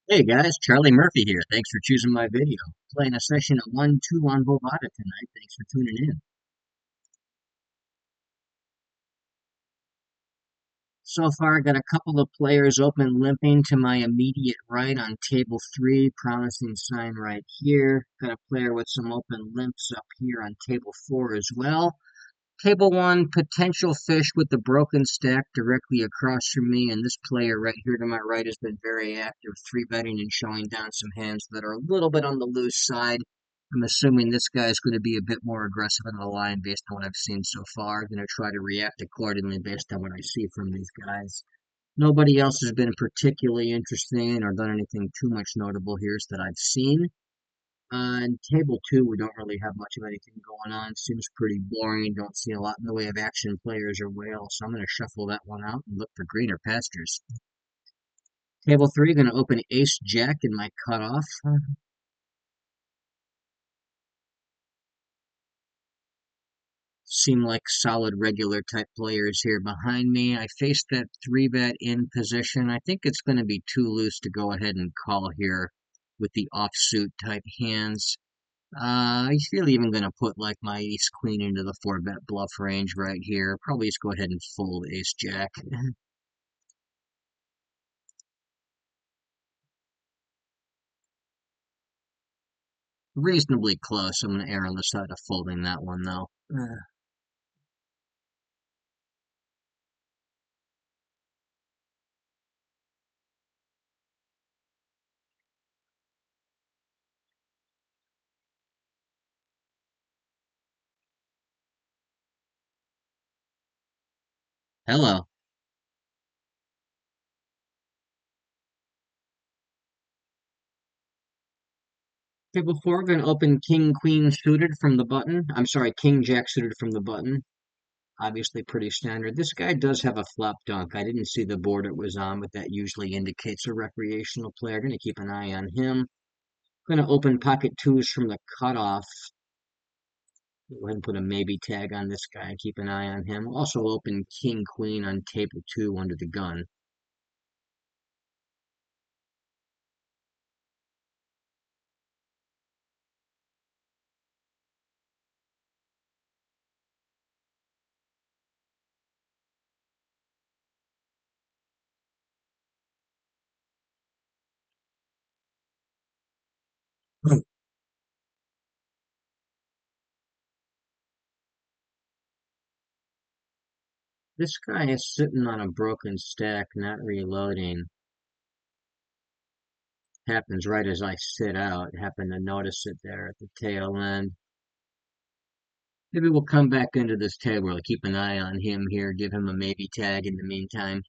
Hey guys, Charlie Murphy here. Thanks for choosing my video. Playing a session of 1-2 on Bovada tonight. Thanks for tuning in. So far, I got a couple of players open limping to my immediate right on table 3, promising sign right here. Got a player with some open limps up here on table 4 as well. Table 1, potential fish with the broken stack directly across from me, and this player right here to my right has been very active, 3-betting and showing down some hands that are a little bit on the loose side. I'm assuming this guy is going to be a bit more aggressive in the line based on what I've seen so far. I'm going to try to react accordingly based on what I see from these guys. Nobody else has been particularly interesting or done anything too much notable here that I've seen. On table 2, we don't really have much of anything going on. Seems pretty boring. Don't see a lot in the way of action players or whales, so I'm going to shuffle that one out and look for greener pastures. Table 3, going to open ace jack in my cutoff. Seem like solid regular type players here behind me. I faced that 3-bet in position. I think it's going to be too loose to go ahead and call here with the offsuit type hands. I feel even gonna put like my ace queen into the 4-bet bluff range right here. Probably just go ahead and fold ace jack. Reasonably close. I'm gonna err on the side of folding that one though. Hello. Okay, before we're gonna open king queen suited from the button. I'm sorry, king jack suited from the button. Obviously pretty standard. This guy does have a flop dunk. I didn't see the board it was on, but that usually indicates a recreational player. Gonna keep an eye on him. Gonna open pocket twos from the cutoff. Go ahead and put a maybe tag on this guy. Keep an eye on him. Also open king queen on table 2 under the gun. This guy is sitting on a broken stack, not reloading. Happens right as I sit out. Happen to notice it there at the tail end. Maybe we'll come back into this table. I'll keep an eye on him here. Give him a maybe tag in the meantime.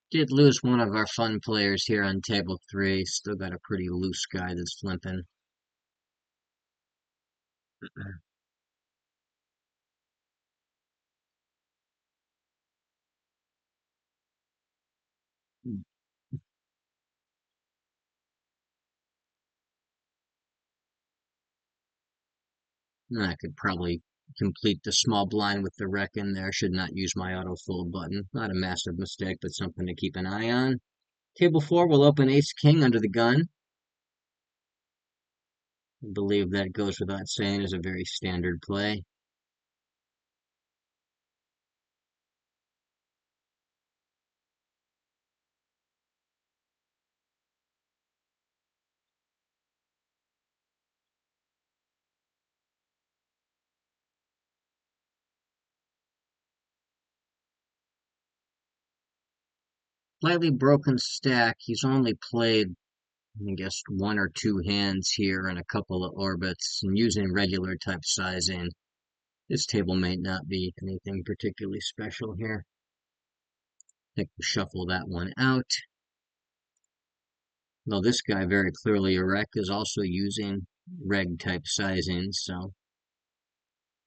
Did lose one of our fun players here on table 3. Still got a pretty loose guy that's flipping. I could probably complete the small blind with the rec in there. Should not use my auto fold button. Not a massive mistake, but something to keep an eye on. Table 4 will open ace king under the gun. I believe that goes without saying is a very standard play. Slightly broken stack. He's only played, I guess, 1 or 2 hands here and a couple of orbits and using regular type sizing. This table may not be anything particularly special here. I think we'll shuffle that one out. Well, this guy very clearly a rec is also using reg type sizing, so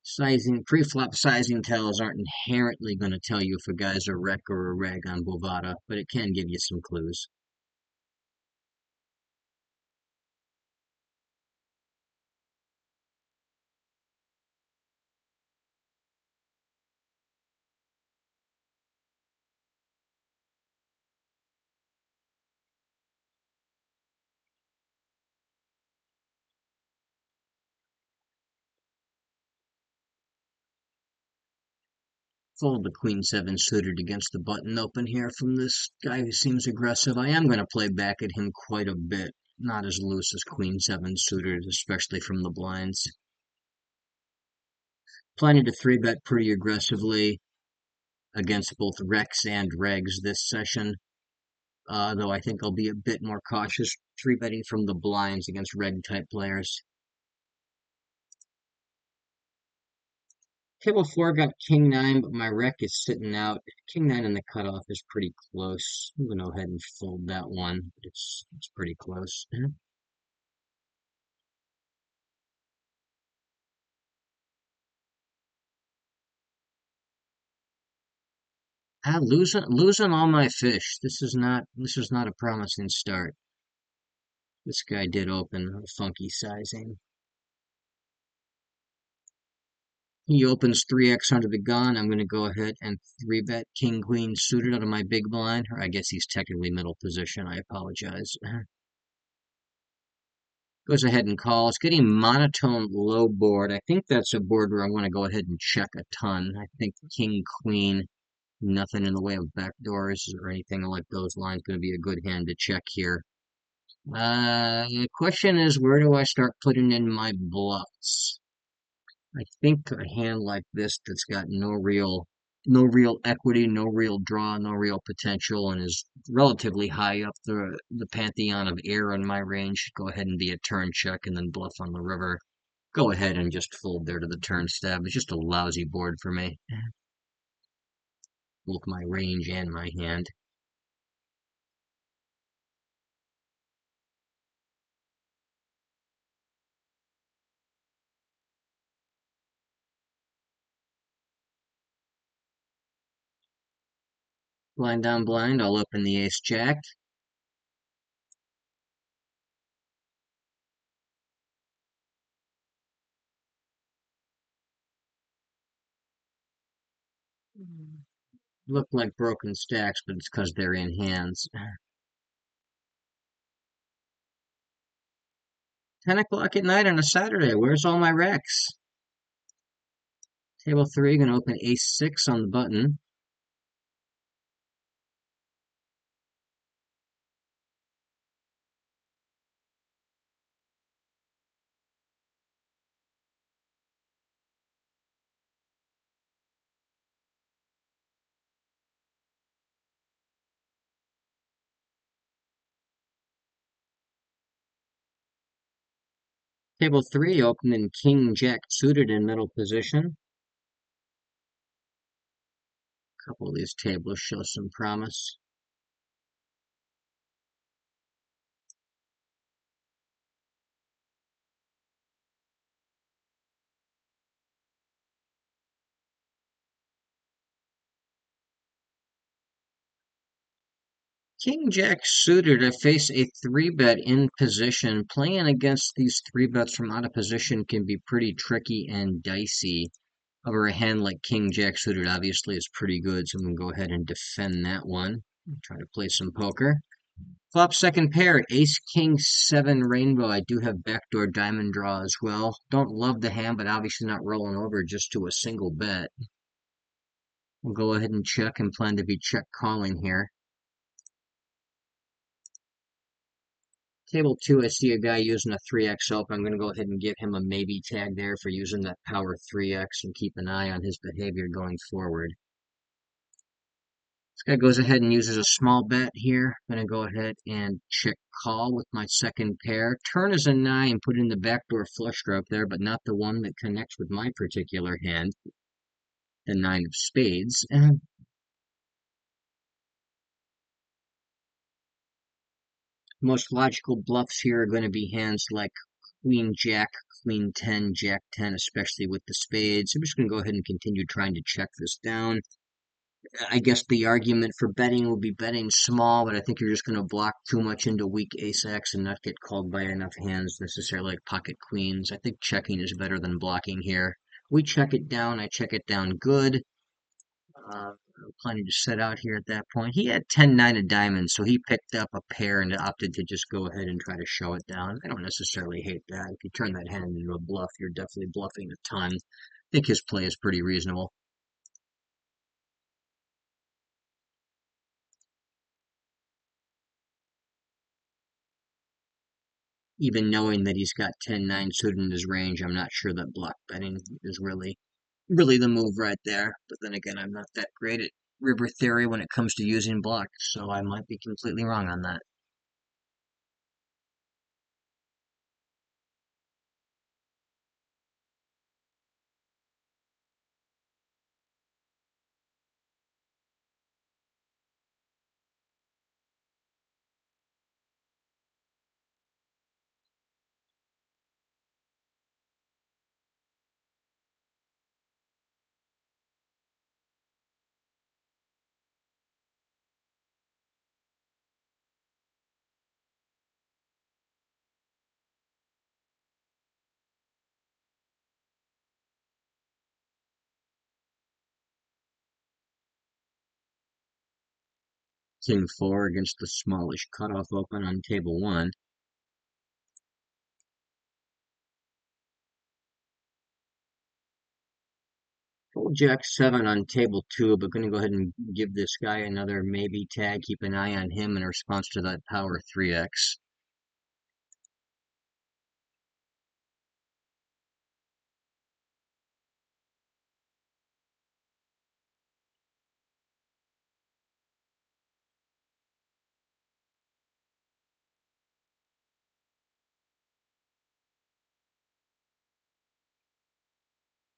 sizing pre-flop sizing tells aren't inherently going to tell you if a guy's a rec or a reg on Bovada, but it can give you some clues. Fold the queen seven suited against the button open here from this guy who seems aggressive. I am going to play back at him quite a bit. Not as loose as queen seven suited, especially from the blinds. Planning to three bet pretty aggressively against both Rex and Regs this session. Though I think I'll be a bit more cautious three betting from the blinds against Reg type players. Table 4 got king 9, but my rec is sitting out. King 9 and the cutoff is pretty close. I'm going to go ahead and fold that one. It's pretty close. Losing all my fish. This is not a promising start. This guy did open a funky sizing. He opens 3x under the gun. I'm going to go ahead and 3-bet king queen suited out of my big blind. Or I guess he's technically middle position. I apologize. Goes ahead and calls. Getting monotone low board. I think that's a board where I want to go ahead and check a ton. I think king queen, nothing in the way of backdoors or anything like those lines. Going to be a good hand to check here. The question is, where do I start putting in my bluffs? I think a hand like this that's got no real equity, no real draw, no real potential, and is relatively high up the pantheon of air in my range should go ahead and be a turn check and then bluff on the river. Go ahead and just fold there to the turn stab. It's just a lousy board for me. Both my range and my hand. Blind down blind, I'll open the ace jack. Look like broken stacks, but it's because they're in hands. 10 o'clock at night on a Saturday. Where's all my wrecks? Table 3, gonna open ace 6 on the button. Table 3, opening king jack suited in middle position. A couple of these tables show some promise. King Jack suited, I face a 3-bet in position. Playing against these 3-bets from out of position can be pretty tricky and dicey. However, a hand like King Jack suited obviously is pretty good, so I'm going to go ahead and defend that one. Try to play some poker. Flop second pair, Ace King 7 Rainbow. I do have backdoor diamond draw as well. Don't love the hand, but obviously not rolling over just to a single bet. We'll go ahead and check and plan to be check calling here. Table 2, I see a guy using a 3x open. I'm going to go ahead and give him a maybe tag there for using that power 3x and keep an eye on his behavior going forward. This guy goes ahead and uses a small bet here. I'm going to go ahead and check call with my second pair. Turn is a 9, put in the backdoor flush draw up there, but not the one that connects with my particular hand, the 9 of spades. Most logical bluffs here are going to be hands like Queen Jack, Queen 10, Jack 10, especially with the spades. I'm just going to go ahead and continue trying to check this down. I guess the argument for betting will be betting small, but I think you're just going to block too much into weak ace-x and not get called by enough hands necessarily like pocket queens. I think checking is better than blocking here. We check it down. I check it down good. Planning to set out here at that point. He had 10-9 of diamonds, so he picked up a pair and opted to just go ahead and try to show it down. I don't necessarily hate that. If you turn that hand into a bluff, you're definitely bluffing a ton. I think his play is pretty reasonable. Even knowing that he's got 10-9 suited in his range, I'm not sure that block betting is really the move right there. But then again, I'm not that great at river theory when it comes to using blocks, so I might be completely wrong on that. King 4 against the smallish cutoff open on table 1. Full Jack 7 on table 2, but going to go ahead and give this guy another maybe tag. Keep an eye on him in response to that power 3x.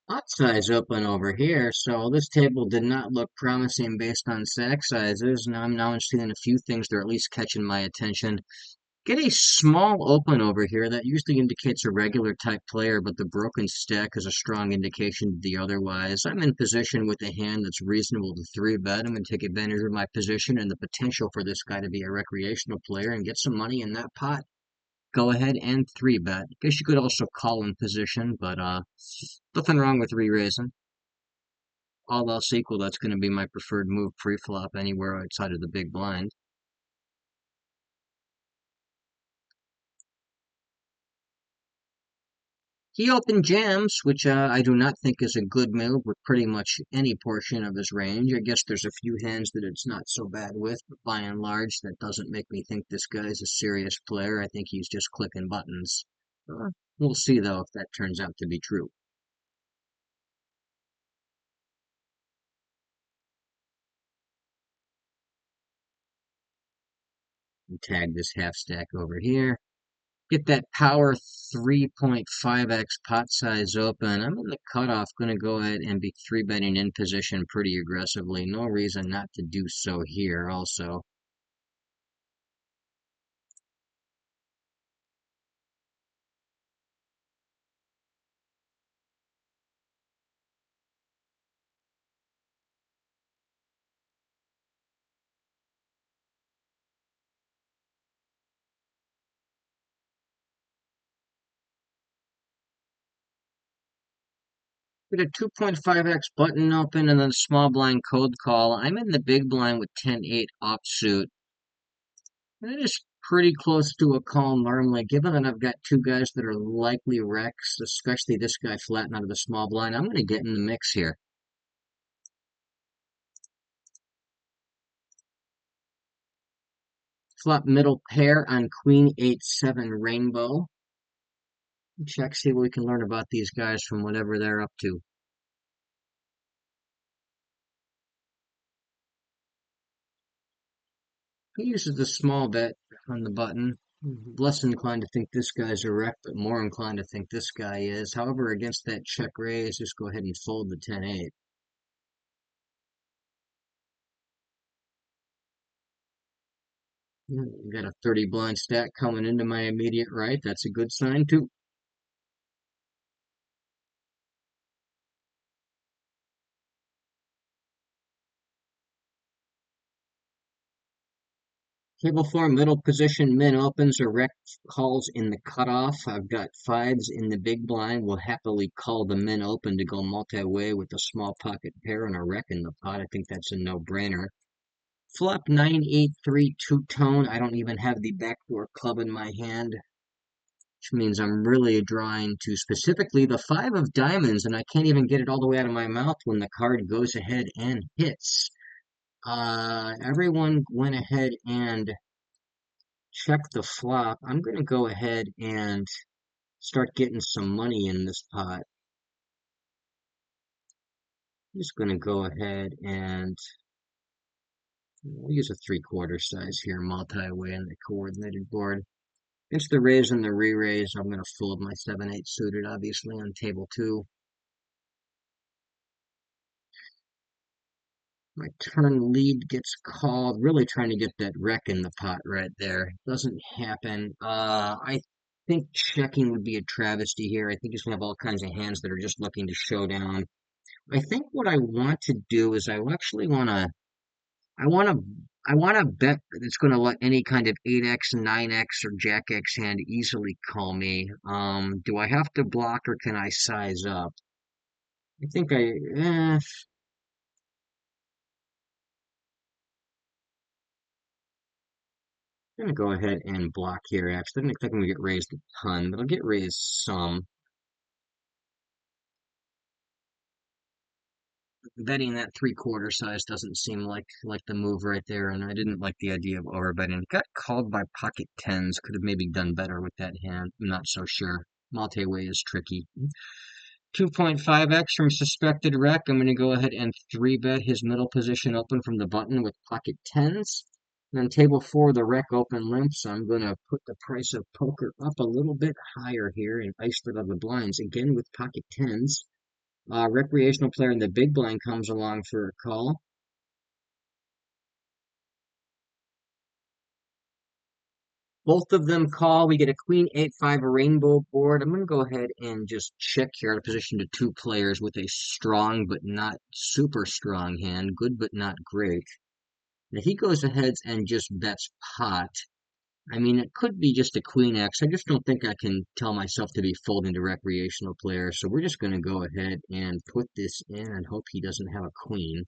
Pot size open over here, so this table did not look promising based on stack sizes. Now I'm seeing a few things that are at least catching my attention. Get a small open over here. That usually indicates a regular type player, but the broken stack is a strong indication to the otherwise. I'm in position with a hand that's reasonable to 3-bet. I'm going to take advantage of my position and the potential for this guy to be a recreational player and get some money in that pot. Go ahead and 3-bet. Guess you could also call in position, but nothing wrong with re-raising. All else equal, that's going to be my preferred move pre-flop anywhere outside of the big blind. He opened jams, which I do not think is a good move with pretty much any portion of his range. I guess there's a few hands that it's not so bad with, but by and large, that doesn't make me think this guy's a serious player. I think he's just clicking buttons. We'll see, though, if that turns out to be true. Tag this half stack over here. Get that power 3.5x pot size open. I'm in the cutoff, going to go ahead and be 3-betting in position pretty aggressively. No reason not to do so here also. Get a 2.5x button open and then a small blind code call. I'm in the big blind with 10-8 offsuit. That is pretty close to a call normally, given that I've got two guys that are likely wrecks, especially this guy flattened out of the small blind. I'm going to get in the mix here. Flop middle pair on Queen 8-7 rainbow. Check, see what we can learn about these guys from whatever they're up to. He uses the small bet on the button. Less inclined to think this guy's a wreck, but more inclined to think this guy is. However, against that check raise, just go ahead and fold the 10-8. Got a 30 blind stack coming into my immediate right. That's a good sign, too. Table 4, middle position, min opens or rec calls in the cutoff. I've got fives in the big blind. Will happily call the min open to go multi-way with a small pocket pair and a rec in the pot. I think that's a no-brainer. Flop 9-8-3 two-tone. I don't even have the backdoor club in my hand, which means I'm really drawing to specifically the 5 of diamonds, and I can't even get it all the way out of my mouth when the card goes ahead and hits. Everyone went ahead and check the flop. I'm going to go ahead and start getting some money in this pot. I'm just going to go ahead and we'll use a 3/4 size here, multi-way on the coordinated board. Against the raise and the re-raise, I'm going to fold my 7/8 suited, obviously, on table 2. My turn lead gets called. Really trying to get that wreck in the pot right there. Doesn't happen. I think checking would be a travesty here. I think he's gonna have all kinds of hands that are just looking to show down. I think what I want to do is I actually I wanna I wanna bet that it's gonna let any kind of 8x, 9x, or Jack X hand easily call me. Do I have to block or can I size up? I think I'm gonna go ahead and block here. Actually, I don't think I'm gonna get raised a ton, but I'll get raised some. Betting that 3/4 size doesn't seem like the move right there, and I didn't like the idea of overbetting. Got called by pocket tens. Could have maybe done better with that hand. I'm not so sure. Multi-way is tricky. 2.5x from suspected wreck. I'm going to go ahead and 3-bet his middle position open from the button with pocket tens. And then table 4, the wreck open limp. So I'm going to put the price of poker up a little bit higher here and ice it on the blinds again with pocket tens. Recreational player in the big blind comes along for a call. Both of them call. We get a queen 8-5, a rainbow board. I'm going to go ahead and just check here out of position to 2 players with a strong but not super strong hand. Good but not great. Now he goes ahead and just bets pot. I mean, it could be just a queen X. I just don't think I can tell myself to be folding to recreational players. So we're just going to go ahead and put this in and hope he doesn't have a queen.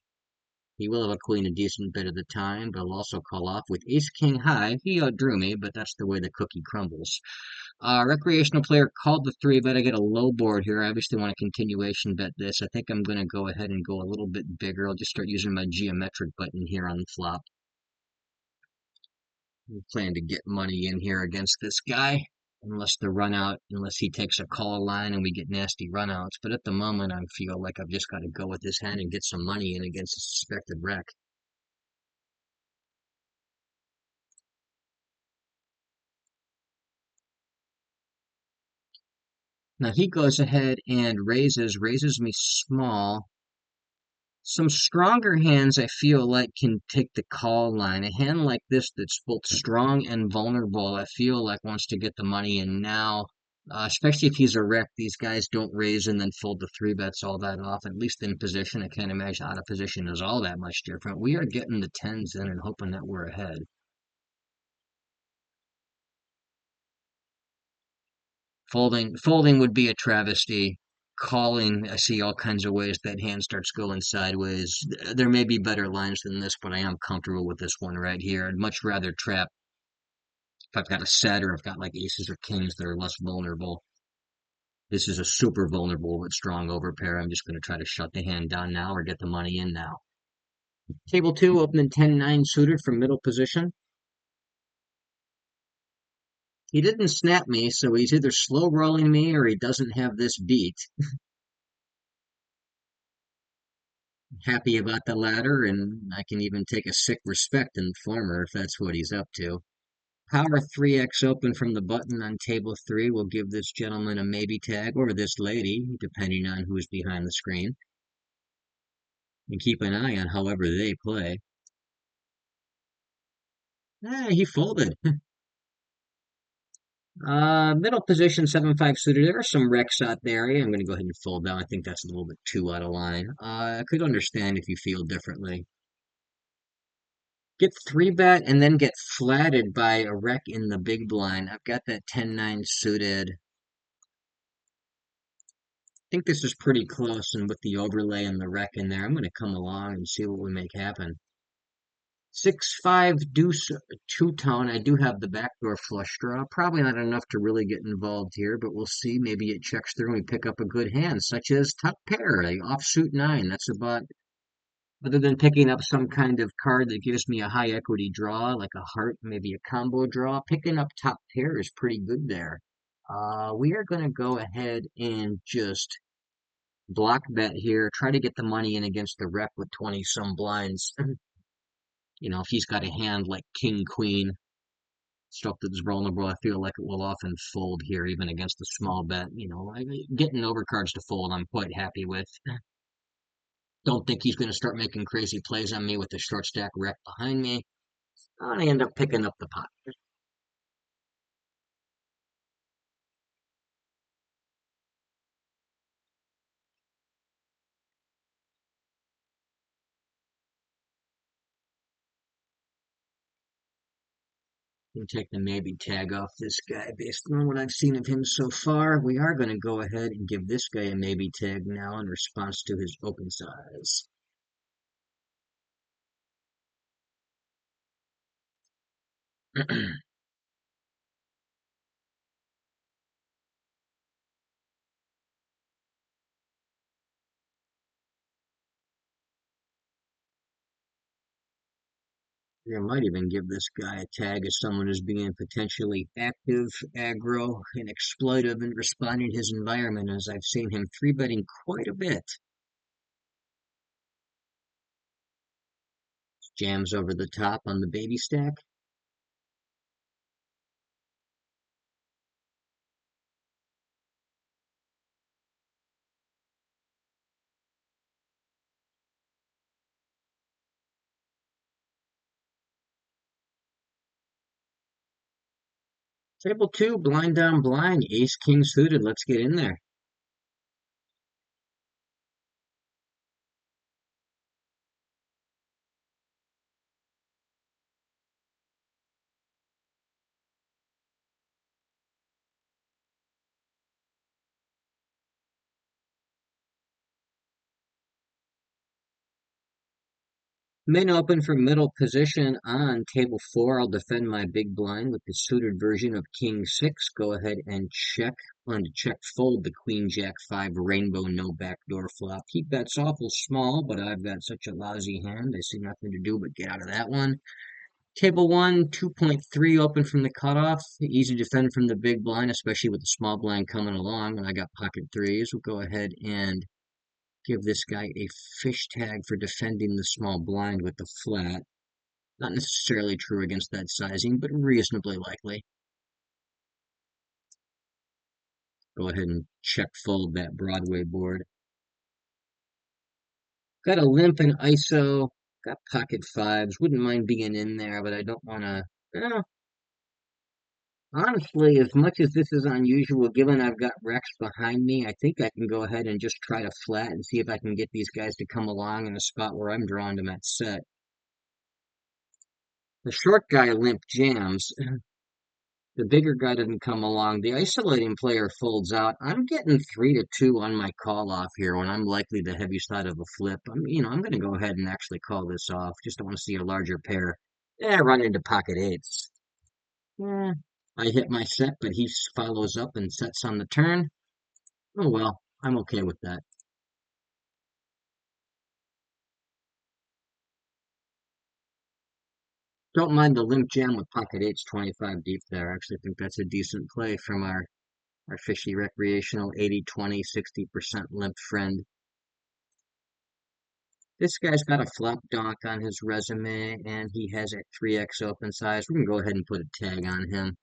He will have a queen a decent bit of the time, but I'll also call off with ace king high. He outdrew me, but that's the way the cookie crumbles. Recreational player called the 3-bet. I get a low board here. I obviously want a continuation bet this. I think I'm going to go ahead and go a little bit bigger. I'll just start using my geometric button here on the flop. I plan to get money in here against this guy. Unless he takes a call line and we get nasty runouts. But at the moment, I feel like I've just got to go with this hand and get some money in against a suspected wreck. Now he goes ahead and raises me small. Some stronger hands I feel like can take the call line. A hand like this that's both strong and vulnerable, I feel like wants to get the money in now. Especially if he's a wreck, these guys don't raise and then fold the 3-bets all that often. At least in position, I can't imagine out of position is all that much different. We are getting the tens in and hoping that we're ahead. Folding would be a travesty. Calling, I see all kinds of ways that hand starts going sideways. There may be better lines than this, but I am comfortable with this one right here. I'd much rather trap if I've got a set or I've got like aces or kings that are less vulnerable. This is a super vulnerable but strong overpair. I'm just going to try to shut the hand down now or get the money in now. Table 2, opening 10-9 suited from middle position. He didn't snap me, so he's either slow rolling me or he doesn't have this beat. Happy about the latter, and I can even take a sick respect in the former if that's what he's up to. Power 3x open from the button on table 3 will give this gentleman a maybe tag, or this lady, depending on who's behind the screen. And keep an eye on however they play. He folded. Middle position, 7-5 suited. There are some wrecks out there. Yeah, I'm going to go ahead and fold down. I think that's a little bit too out of line. I could understand if you feel differently. Get 3-bet and then get flatted by a wreck in the big blind. I've got that 10-9 suited. I think this is pretty close, and with the overlay and the wreck in there, I'm going to come along and see what we make happen. 6-5 deuce two-tone. I do have the backdoor flush draw. Probably not enough to really get involved here, but we'll see. Maybe it checks through and we pick up a good hand, such as top pair, a offsuit 9. That's about Other than picking up some kind of card that gives me a high equity draw, like a heart, maybe a combo draw, picking up top pair is pretty good there. We are going to go ahead and just block bet here, try to get the money in against the rep with 20 some blinds. If he's got a hand like king, queen, stuff that's vulnerable, I feel like it will often fold here, even against a small bet. Getting overcards to fold, I'm quite happy with. Don't think he's going to start making crazy plays on me with the short stack rep behind me. I'm going to end up picking up the pot. Can take the maybe tag off this guy based on what I've seen of him so far. We are going to go ahead and give this guy a maybe tag now in response to his open size. I might even give this guy a tag as someone who's being potentially active, aggro, and exploitive in responding to his environment, as I've seen him three betting quite a bit. Jams over the top on the baby stack. Table two, blind down blind, ace king suited. Let's get in there. Min open for middle position on table four. I'll defend my big blind with the suited version of king six. Go ahead and check. On to check fold the queen jack five rainbow no backdoor flop. He bets awful small, but I've got such a lousy hand. I see nothing to do but get out of that one. Table one, 2.3 open from the cutoff. Easy to defend from the big blind, especially with the small blind coming along. And I got pocket threes. We'll go ahead and give this guy a fish tag for defending the small blind with the flat. Not necessarily true against that sizing, but reasonably likely. Go ahead and check fold that Broadway board. Got a limp and ISO. Got pocket fives. Wouldn't mind being in there, but I don't want to. Honestly, as much as this is unusual, given I've got Rex behind me, I think I can go ahead and just try to flat and see if I can get these guys to come along in a spot where I'm drawing them at set. The short guy limp jams. The bigger guy doesn't come along. The isolating player folds out. I'm getting 3-2 on my call off here when I'm likely the heavy side of a flip. I'm going to go ahead and actually call this off. Just don't want to see a larger pair. Run into pocket eights. Yeah, I hit my set, but he follows up and sets on the turn. Oh well, I'm okay with that. Don't mind the limp jam with pocket eights 25 deep there. I actually think that's a decent play from our fishy recreational 80-20, 60% limp friend. This guy's got a flop donk on his resume, and he has a 3x open size. We can go ahead and put a tag on him.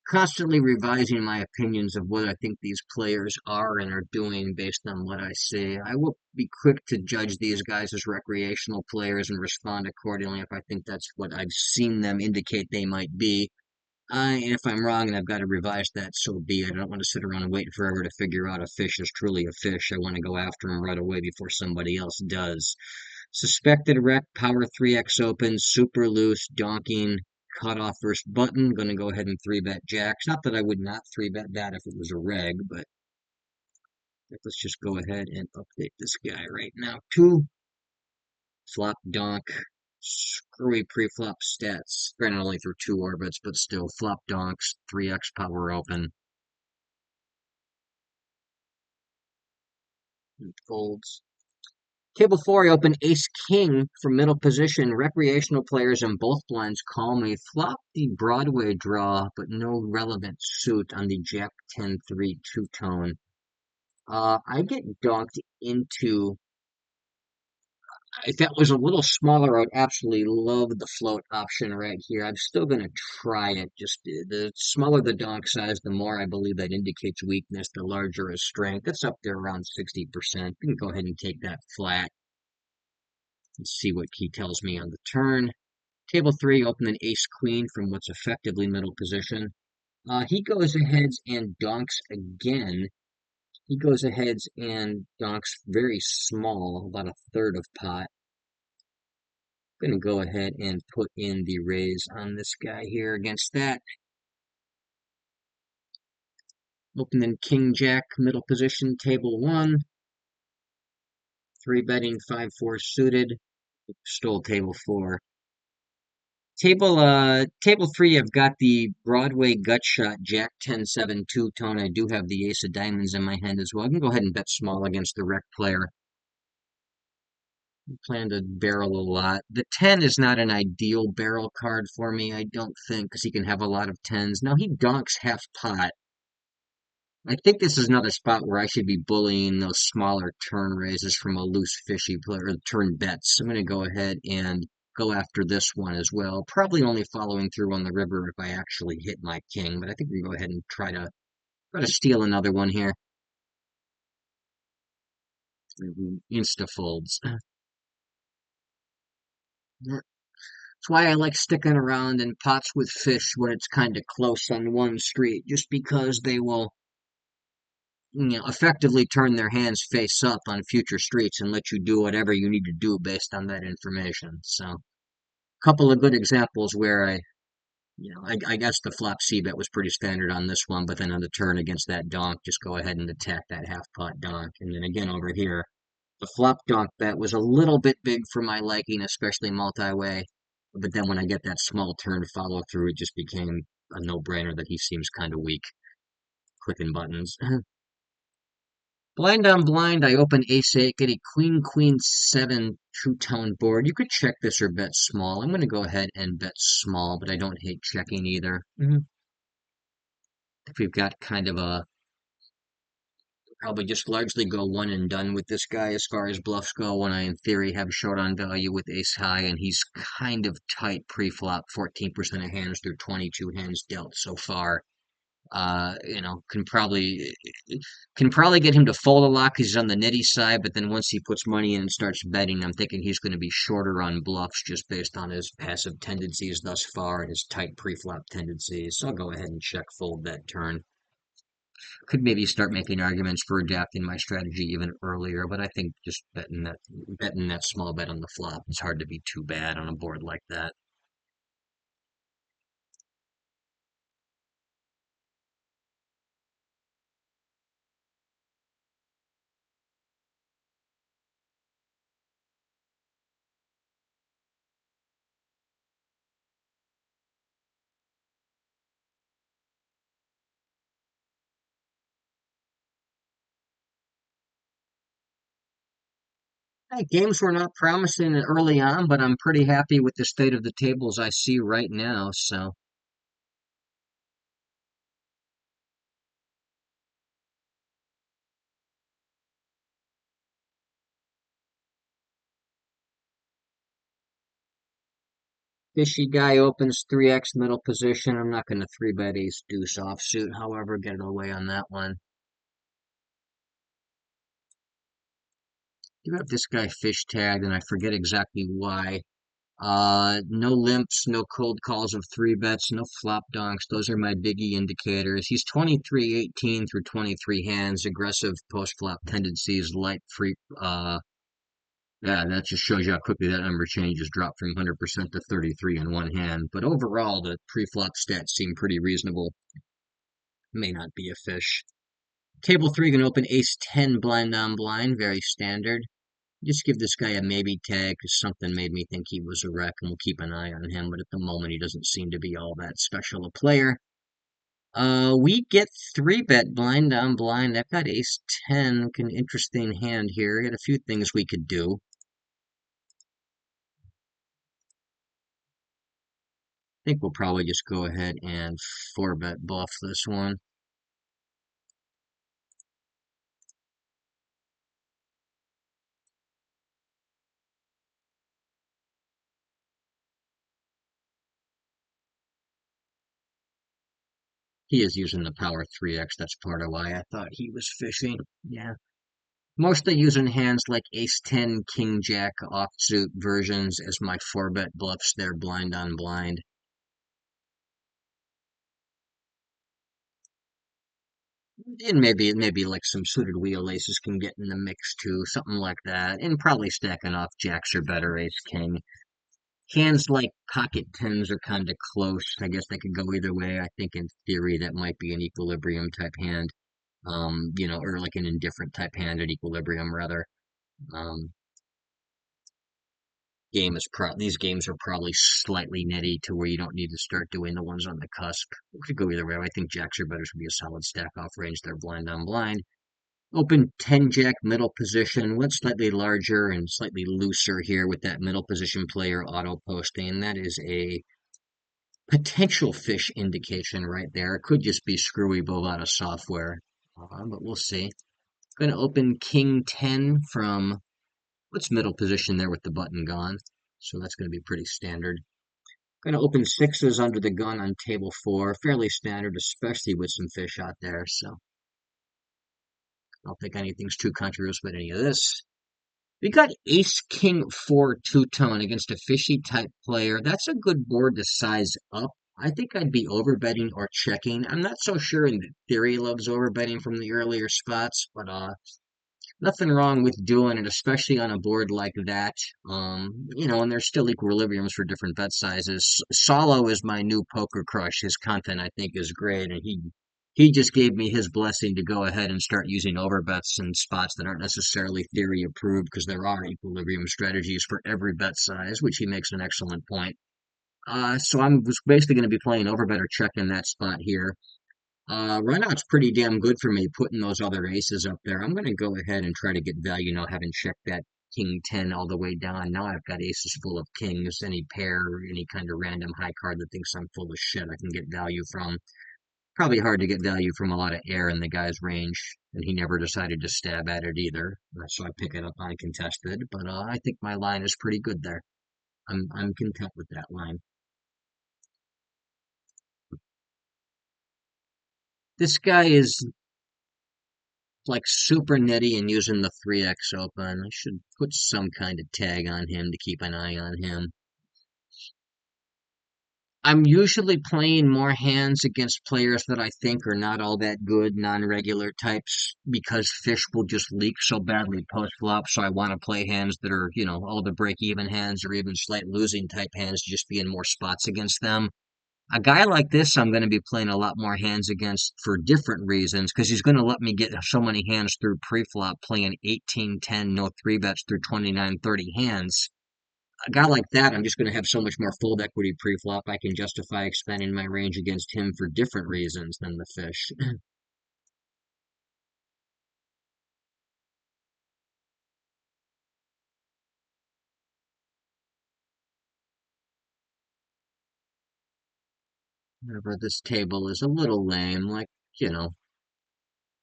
Constantly revising my opinions of what I think these players are and are doing based on what I see. I will be quick to judge these guys as recreational players and respond accordingly if I think that's what I've seen them indicate they might be. And if I'm wrong and I've got to revise that, so be it. I don't want to sit around and wait forever to figure out a fish is truly a fish. I want to go after him right away before somebody else does. Suspected wreck, power 3x open, super loose, donking, cut off first button. Going to go ahead and 3-bet jacks. Not that I would not 3-bet that if it was a reg, but let's just go ahead and update this guy right now. Two, flop donk, screwy pre-flop stats. Granted, only through two orbits, but still, flop donks, 3x power open, and folds. Table four, I open ace king from middle position. Recreational players in both blinds call me. Flop the Broadway draw, but no relevant suit on the Jack 10-3 two-tone. I get donked into. If that was a little smaller, I'd absolutely love the float option right here. I'm still going to try it. Just the smaller the donk size, the more I believe that indicates weakness, the larger is strength. It's up there around 60%. You can go ahead and take that flat and see what he tells me on the turn. Table three, open an ace queen from what's effectively middle position. He goes ahead and donks again. He goes ahead and donks very small, about a third of pot. I'm going to go ahead and put in the raise on this guy here against that. Opening king jack, middle position, table one. Three betting, 5-4 suited. Stole table four. Table three, I've got the Broadway gut shot, Jack 10-7 two-tone. I do have the ace of diamonds in my hand as well. I can go ahead and bet small against the rec player. I plan to barrel a lot. The 10 is not an ideal barrel card for me, I don't think, because he can have a lot of tens. Now, he donks half pot. I think this is another spot where I should be bullying those smaller turn raises from a loose fishy player, or turn bets. I'm going to go ahead and go after this one as well. Probably only following through on the river if I actually hit my king, but I think we can go ahead and try to steal another one here. Insta folds. That's why I like sticking around in pots with fish when it's kind of close on one street, just because they will effectively turn their hands face up on future streets and let you do whatever you need to do based on that information. So, a couple of good examples where I guess the flop C bet was pretty standard on this one, but then on the turn against that donk, just go ahead and attack that half pot donk. And then again over here, the flop donk bet was a little bit big for my liking, especially multi-way. But then when I get that small turn follow through, it just became a no-brainer that he seems kind of weak, clicking buttons. Blind on blind, I open ace eight, get a queen, queen seven two-tone board. You could check this or bet small. I'm going to go ahead and bet small, but I don't hate checking either. If we've got kind of a, probably just largely go one and done with this guy as far as bluffs go, when I, in theory, have short on value with ace high, and he's kind of tight pre-flop, 14% of hands through 22 hands dealt so far. Can probably get him to fold a lot because he's on the nitty side, but then once he puts money in and starts betting, I'm thinking he's going to be shorter on bluffs just based on his passive tendencies thus far and his tight pre-flop tendencies. So I'll go ahead and check fold that turn. Could maybe start making arguments for adapting my strategy even earlier, but I think just betting that small bet on the flop is hard to be too bad on a board like that. Games were not promising early on, but I'm pretty happy with the state of the tables I see right now. So fishy guy opens 3x middle position. I'm not going to three bet ace deuce offsuit. However, get it away on that one. Do have this guy fish tagged, and I forget exactly why. No limps, no cold calls of three bets, no flop donks. Those are my biggie indicators. He's 23-18 through 23 hands, aggressive post flop tendencies, light free. Yeah, that just shows you how quickly that number changes, drop from 100% to 33 in one hand. But overall, the pre-flop stats seem pretty reasonable. May not be a fish. Table three can open ace 10 blind on blind, very standard. Just give this guy a maybe tag because something made me think he was a wreck, and we'll keep an eye on him. But at the moment, he doesn't seem to be all that special a player. We get three bet blind on blind. I've got ace 10, an interesting hand here. Got a few things we could do. I think we'll probably just go ahead and four bet bluff this one. He is using the power 3x. That's part of why I thought he was fishing. Yeah. Mostly using hands like ace 10, king jack offsuit versions as my four bet bluffs there blind on blind. And maybe like some suited wheel aces can get in the mix too, something like that. And probably stacking off jacks or better ace king. Hands like pocket tens are kind of close. I guess they could go either way. I think in theory that might be an equilibrium type hand. Or like an indifferent type hand at equilibrium rather. Um, these games are probably slightly nitty to where you don't need to start doing the ones on the cusp. It could go either way. I think jacks or betters would be a solid stack off range. They're blind on blind. Open 10 jack middle position. Went slightly larger and slightly looser here with that middle position player auto posting. That is a potential fish indication right there. It could just be screwy Bovada software, but we'll see. Going to open King 10 from what's middle position there with the button gone. So that's going to be pretty standard. Going to open sixes under the gun on table 4. Fairly standard, especially with some fish out there. So I don't think anything's too controversial with any of this. We got ace king 4 two-tone against a fishy type player. That's a good board to size up. I think I'd be overbetting or checking. I'm not so sure in theory loves overbetting from the earlier spots, but nothing wrong with doing it, especially on a board like that. And there's still equilibriums for different bet sizes. Solo is my new poker crush. His content I think is great, and he just gave me his blessing to go ahead and start using overbets in spots that aren't necessarily theory approved because there are equilibrium strategies for every bet size, which he makes an excellent point. So I'm just basically going to be playing overbet or check in that spot here. Right now it's pretty damn good for me putting those other aces up there. I'm going to go ahead and try to get value now, having checked that king 10 all the way down. Now I've got aces full of kings, any pair, any kind of random high card that thinks I'm full of shit I can get value from. Probably hard to get value from a lot of air in the guy's range, and he never decided to stab at it either. So I pick it up uncontested, but I think my line is pretty good there. I'm content with that line. This guy is like super nitty and using the 3x open. I should put some kind of tag on him to keep an eye on him. I'm usually playing more hands against players that I think are not all that good, non-regular types, because fish will just leak so badly post-flop. So I want to play hands that are, all the break-even hands or even slight losing type hands, just be in more spots against them. A guy like this, I'm going to be playing a lot more hands against for different reasons because he's going to let me get so many hands through pre-flop playing 18, 10, no three bets through 29, 30 hands. A guy like that, I'm just going to have so much more fold equity pre-flop. I can justify expanding my range against him for different reasons than the fish. Whenever this table is a little lame, like, you know,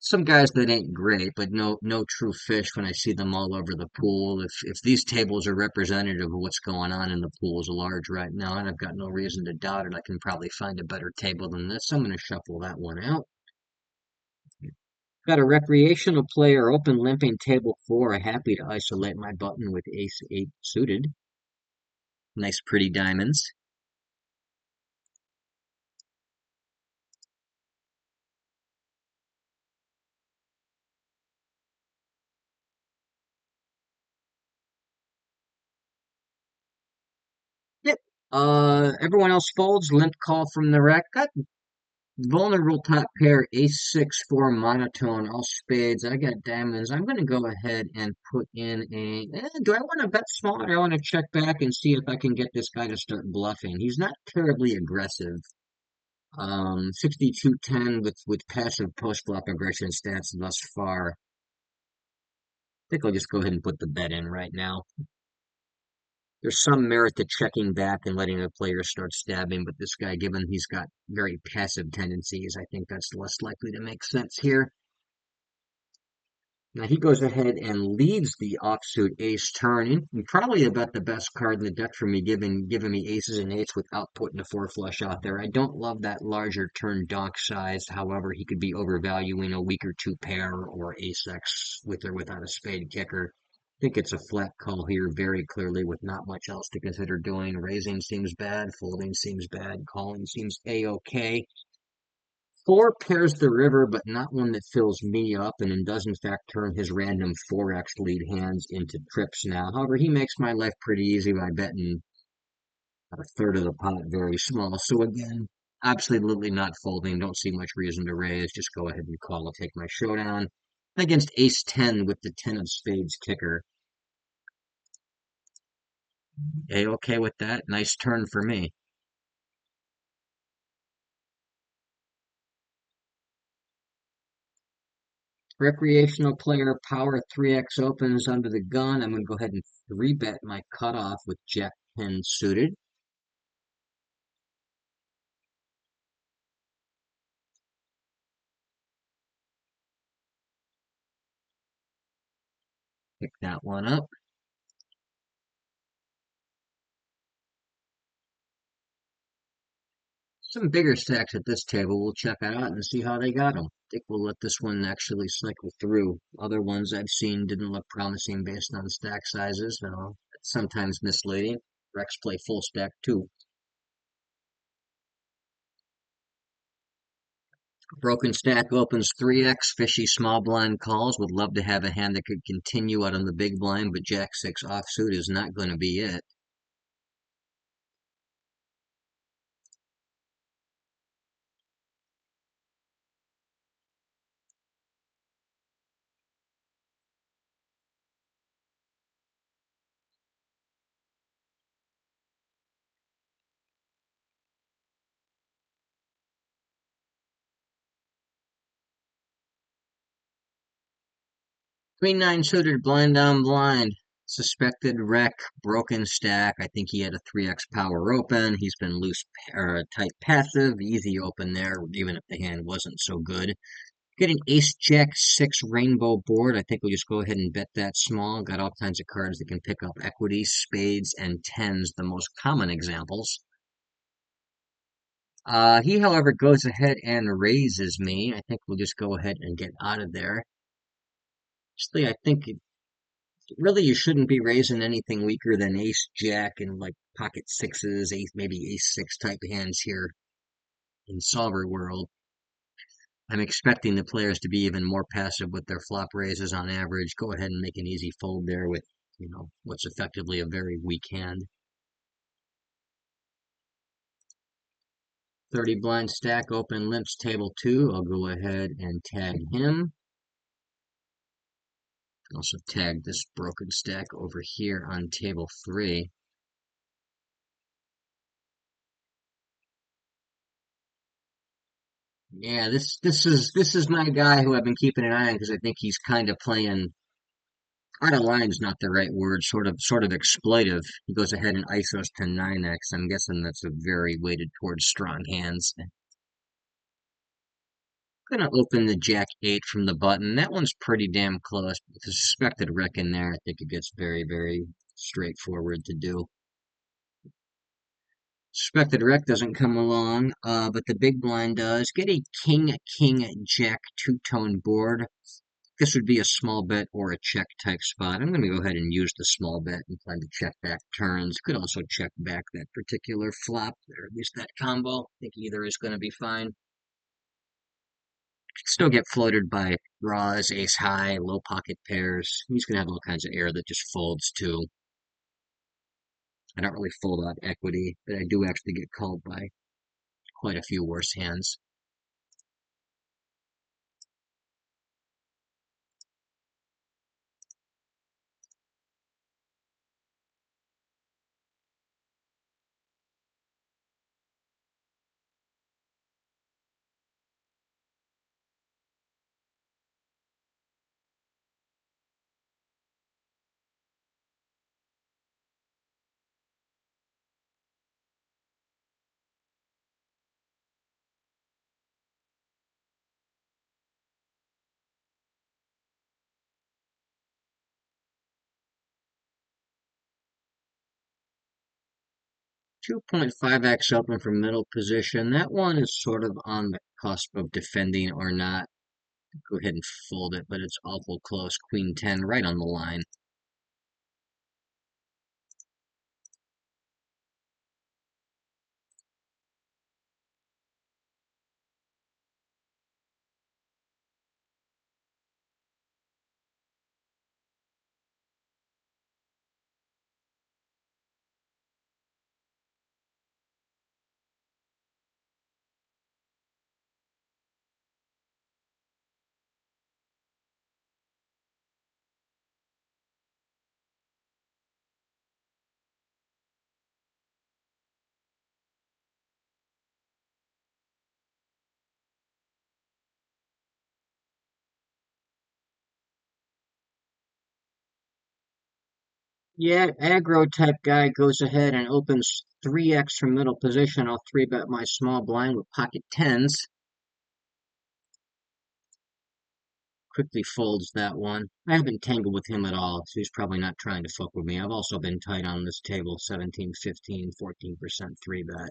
some guys that ain't great, but no true fish when I see them all over the pool. If these tables are representative of what's going on in the pools large right now, and I've got no reason to doubt it, I can probably find a better table than this. I'm going to shuffle that one out. Got a recreational player open limping table 4. Happy to isolate my button with ace 8 suited. Nice pretty diamonds. Yep. Everyone else folds. Limp call from the rec. Got vulnerable top pair, ace 6 4 monotone, all spades. I got diamonds. I'm going to go ahead and put in do I want to bet small or I want to check back and see if I can get this guy to start bluffing? He's not terribly aggressive. 62-10 with passive post flop aggression stats thus far. I think I'll just go ahead and put the bet in right now. There's some merit to checking back and letting a player start stabbing, but this guy, given he's got very passive tendencies, I think that's less likely to make sense here. Now he goes ahead and leads the offsuit ace turn, and probably about the best card in the deck for me, giving me aces and eights without putting a four flush out there. I don't love that larger turn donk size. However, he could be overvaluing a weaker two pair or ace X with or without a spade kicker. I think it's a flat call here, very clearly, with not much else to consider doing. Raising seems bad, folding seems bad, calling seems a-okay. Four pairs the river, but not one that fills me up, and then does in fact turn his random 4x lead hands into trips now. However, he makes my life pretty easy by betting a third of the pot very small. So again, absolutely not folding. Don't see much reason to raise. Just go ahead and call. I'll take my showdown against ace 10 with the 10 of spades kicker. A-okay with that. Nice turn for me. Recreational player power 3x opens under the gun. I'm going to go ahead and 3-bet my cutoff with Jack 10 suited. Pick that one up. Some bigger stacks at this table. We'll check it out and see how they got them. I think we'll let this one actually cycle through. Other ones I've seen didn't look promising based on stack sizes. It's sometimes misleading. Rex play full stack too. Broken stack opens 3x. Fishy small blind calls. Would love to have a hand that could continue out on the big blind, but Jack 6 offsuit is not going to be it. Queen nine suited, blind down blind. Suspected wreck, broken stack. I think he had a 3x power open. He's been loose or tight passive, easy open there, even if the hand wasn't so good. Get an ace jack 6 rainbow board. I think we'll just go ahead and bet that small. Got all kinds of cards that can pick up equity, spades, and tens, the most common examples. He, however, goes ahead and raises me. I think we'll just go ahead and get out of there. Actually, I think really you shouldn't be raising anything weaker than ace jack and like pocket sixes, ace, maybe ace six type hands here in solver world. I'm expecting the players to be even more passive with their flop raises on average. Go ahead and make an easy fold there with, what's effectively a very weak hand. 30 blind stack open limps table 2. I'll go ahead and tag him. Also tag this broken stack over here on table 3. Yeah, this is my guy who I've been keeping an eye on because I think he's kind of playing out of line's not the right word, sort of exploitive. He goes ahead and ISOs to 9x. I'm guessing that's a very weighted towards strong hands. Gonna open the Jack 8 from the button. That one's pretty damn close. With the suspected wreck in there, I think it gets very, very straightforward to do. Suspected wreck doesn't come along, but the big blind does. Get a king, jack two-tone board. This would be a small bet or a check type spot. I'm going to go ahead and use the small bet and plan to check back turns. Could also check back that particular flop, or at least that combo. I think either is going to be fine. Could still get floated by draws, ace high, low pocket pairs. He's going to have all kinds of air that just folds too. I don't really fold out equity, but I do actually get called by quite a few worse hands. 2.5x open for middle position. That one is sort of on the cusp of defending or not. Go ahead and fold it, but it's awful close. Queen 10 right on the line. Yeah, aggro type guy goes ahead and opens 3x from middle position. I'll 3-bet my small blind with pocket tens. Quickly folds that one. I haven't tangled with him at all, so he's probably not trying to fuck with me. I've also been tight on this table, 17, 15, 14% 3-bet.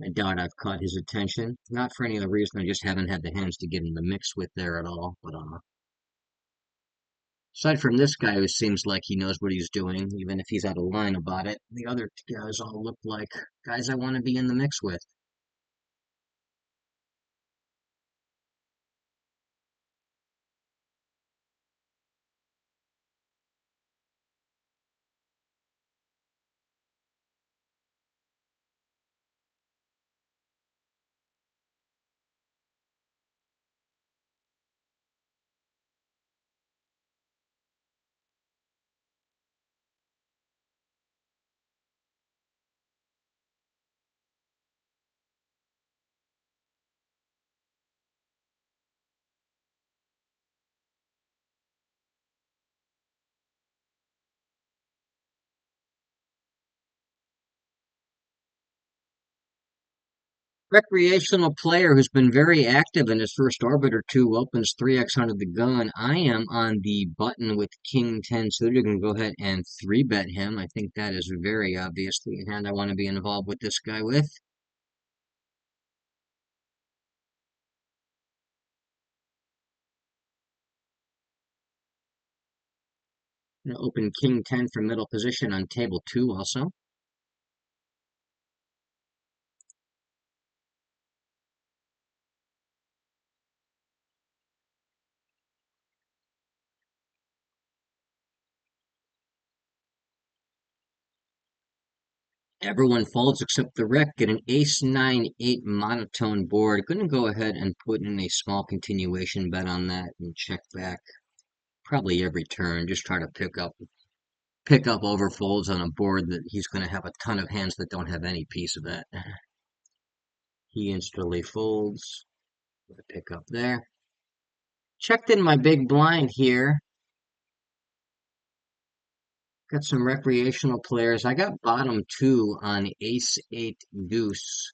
I doubt I've caught his attention. Not for any other reason, I just haven't had the hands to get in the mix with there at all. But aside from this guy who seems like he knows what he's doing, even if he's out of line about it, the other guys all look like guys I want to be in the mix with. Recreational player who's been very active in his first orbit or two opens 3x under the gun. I am on the button with King 10 suited. You can go ahead and 3-bet him. I think that is very obviously a hand I want to be involved with this guy with. I'm gonna open King 10 from middle position on table 2 also. Everyone folds except the wreck. Get an ace 9 8 monotone board. Gonna go ahead and put in a small continuation bet on that and check back probably every turn. Just try to pick up overfolds on a board that he's gonna have a ton of hands that don't have any piece of that. He instantly folds. Pick up there. Checked in my big blind here. Got some recreational players. I got bottom 2 on ace 8 deuce.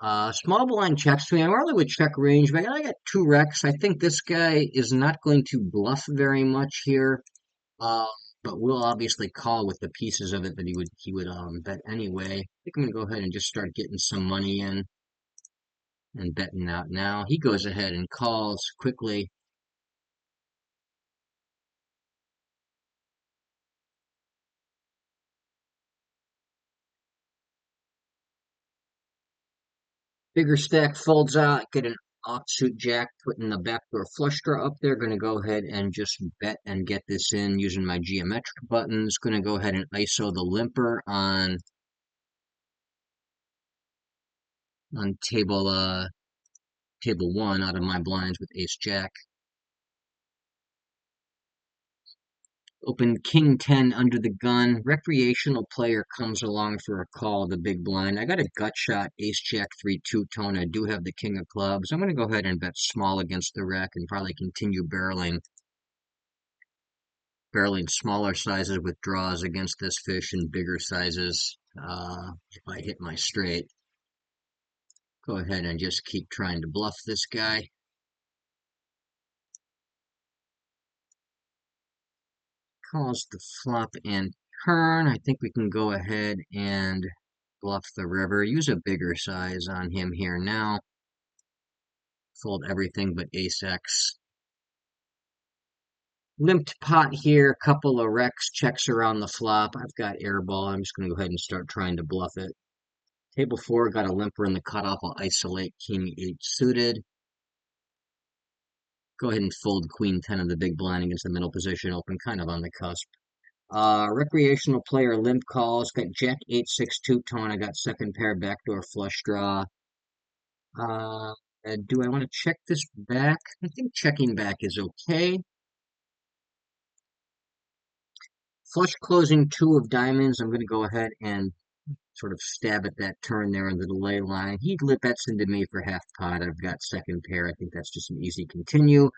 Small blind checks to me. I'm early with check range, but I got 2 wrecks. I think this guy is not going to bluff very much here. Uh, but we'll obviously call with the pieces of it that he would bet anyway. I think I'm gonna go ahead and just start getting some money in and betting out now. He goes ahead and calls quickly. Bigger stack folds out. Get an offsuit jack, putting the backdoor flush draw up there. Gonna go ahead and just bet and get this in using my geometric buttons. Gonna go ahead and ISO the limper on table 1 out of my blinds with ace jack. Open King 10 under the gun. Recreational player comes along for a call, the big blind. I got a gut shot, ace jack 3 2-tone. I do have the king of clubs. I'm going to go ahead and bet small against the rec and probably continue barreling smaller sizes with draws against this fish and bigger sizes if I hit my straight. Go ahead and just keep trying to bluff this guy. Calls the flop and turn, I think we can go ahead and bluff the river. Use a bigger size on him here now. Fold everything but ace-x. Limped pot here, a couple of wrecks, checks around the flop. I've got airball. I'm just going to go ahead and start trying to bluff it. Table 4, got a limper in the cutoff. I'll isolate king 8 suited. Go ahead and fold queen 10 of the big blind against the middle position, open kind of on the cusp. Recreational player limp calls. Got jack 8 6 two-tone. I got second pair backdoor flush draw. Uh, do I want to check this back? I think checking back is okay. Flush closing 2 of diamonds. I'm going to go ahead and sort of stab at that turn there in the delay line. He bets into me for half pot. I've got second pair. I think that's just an easy continue.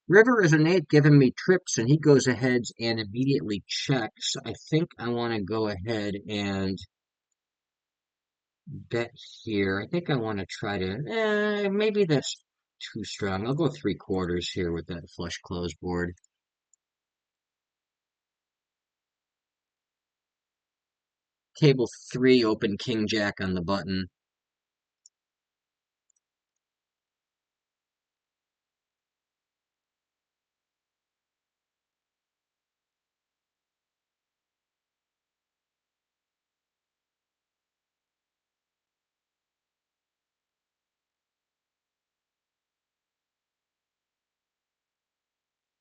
River is an 8, giving me trips, and he goes ahead and immediately checks. I think I want to go ahead and bet here. I think I want to try to, maybe that's too strong. I'll go 3/4 here with that flush close board. Table 3, open king jack on the button.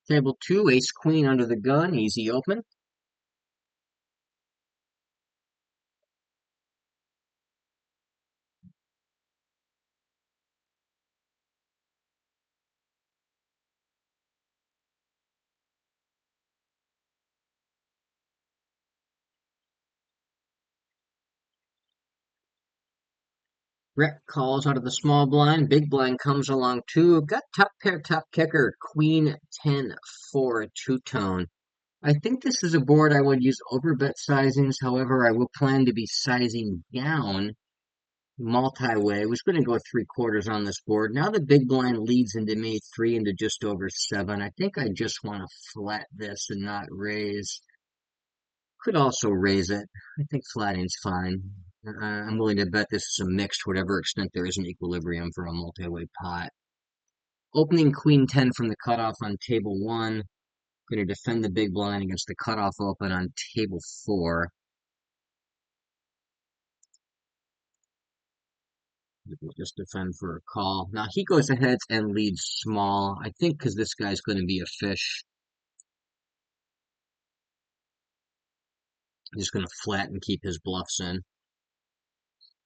Table 2, ace queen under the gun, easy open. Rec calls out of the small blind. Big blind comes along too. Got top pair, top kicker. Queen 10 for a two-tone. I think this is a board I would use overbet sizings. However, I will plan to be sizing down multi-way. Was going to go 3/4 on this board. Now the big blind leads into me 3 into just over 7. I think I just want to flat this and not raise. Could also raise it. I think flatting's fine. I'm willing to bet this is a mix to whatever extent there is an equilibrium for a multi-way pot. Opening queen 10 from the cutoff on table 1. Going to defend the big blind against the cutoff open on table 4. We'll just defend for a call. Now he goes ahead and leads small. I think because this guy's going to be a fish. He's going to flat and keep his bluffs in.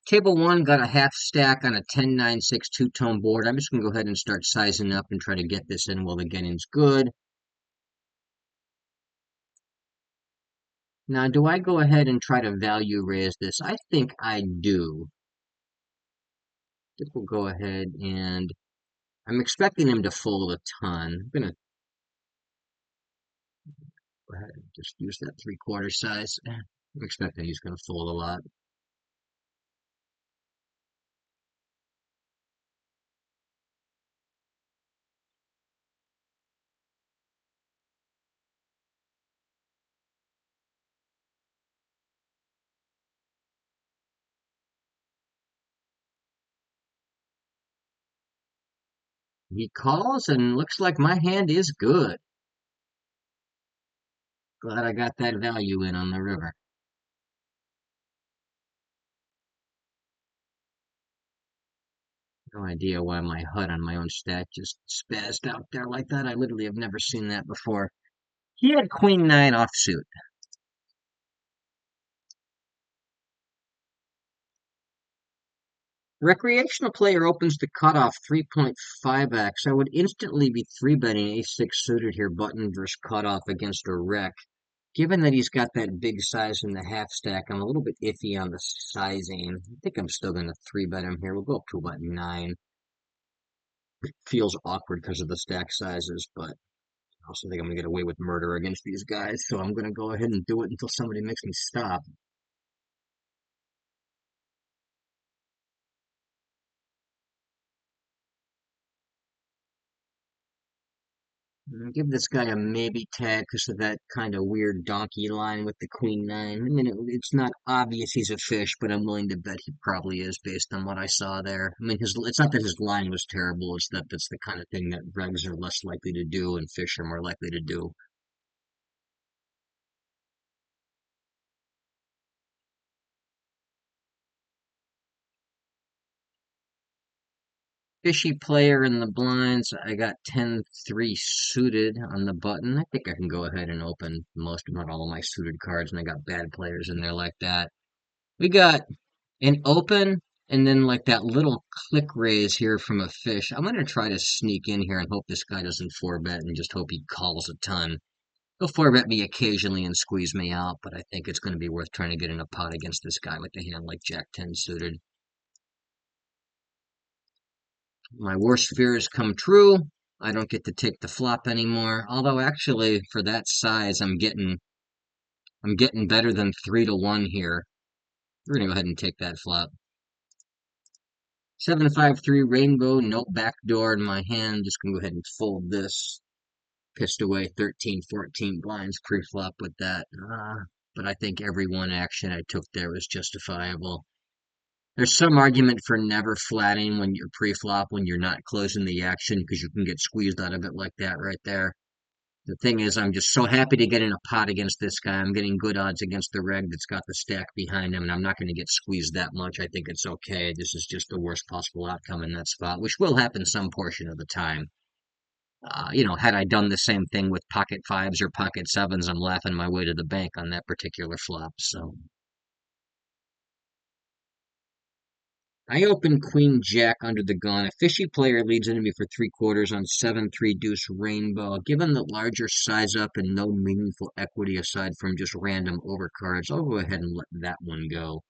Table 1 got a half stack on a 10-9-6 two-tone board. I'm just going to go ahead and start sizing up and try to get this in while the getting's good. Now, do I go ahead and try to value raise this? I think I do. I think we'll go ahead and I'm expecting him to fold a ton. I'm going to go ahead and just use that 3/4 size. I'm expecting he's going to fold a lot. He calls and looks like my hand is good. Glad I got that value in on the river. No idea why my HUD on my own stack just spazzed out there like that. I literally have never seen that before. He had queen 9 offsuit. Recreational player opens the cutoff 3.5x. I would instantly be 3-betting ace 6 suited here, button versus cutoff against a rec. Given that he's got that big size in the half stack, I'm a little bit iffy on the sizing. I think I'm still going to 3-bet him here. We'll go up to about 9. Feels awkward because of the stack sizes, but I also think I'm going to get away with murder against these guys, so I'm going to go ahead and do it until somebody makes me stop. Give this guy a maybe tag because of that kind of weird donkey line with the queen nine. I mean, it's not obvious he's a fish, but I'm willing to bet he probably is based on what I saw there. I mean, it's not that his line was terrible; it's that that's the kind of thing that regs are less likely to do and fish are more likely to do. Fishy player in the blinds. I got 10-3 suited on the button. I think I can go ahead and open most, if not all of my suited cards, and I got bad players in there like that. We got an open and then like that little click raise here from a fish. I'm gonna try to sneak in here and hope this guy doesn't four bet and just hope he calls a ton. He'll four bet me occasionally and squeeze me out, but I think it's gonna be worth trying to get in a pot against this guy with a hand like Jack 10 suited. My worst fears come true. I don't get to take the flop anymore. Although actually for that size I'm getting better than 3-1 here. We're gonna go ahead and take that flop. 753 rainbow, no backdoor in my hand. Just gonna go ahead and fold this. Pissed away 13, 14 blinds pre-flop with that. But I think every one action I took there was justifiable. There's some argument for never flatting when you're pre-flop when you're not closing the action because you can get squeezed out of it like that right there. The thing is, I'm just so happy to get in a pot against this guy. I'm getting good odds against the reg that's got the stack behind him, and I'm not going to get squeezed that much. I think it's okay. This is just the worst possible outcome in that spot, which will happen some portion of the time. Had I done the same thing with pocket fives or pocket sevens, I'm laughing my way to the bank on that particular flop. So I open Queen Jack under the gun. A fishy player leads into me for three quarters on 7-3 deuce rainbow. Given the larger size up and no meaningful equity aside from just random overcards, I'll go ahead and let that one go.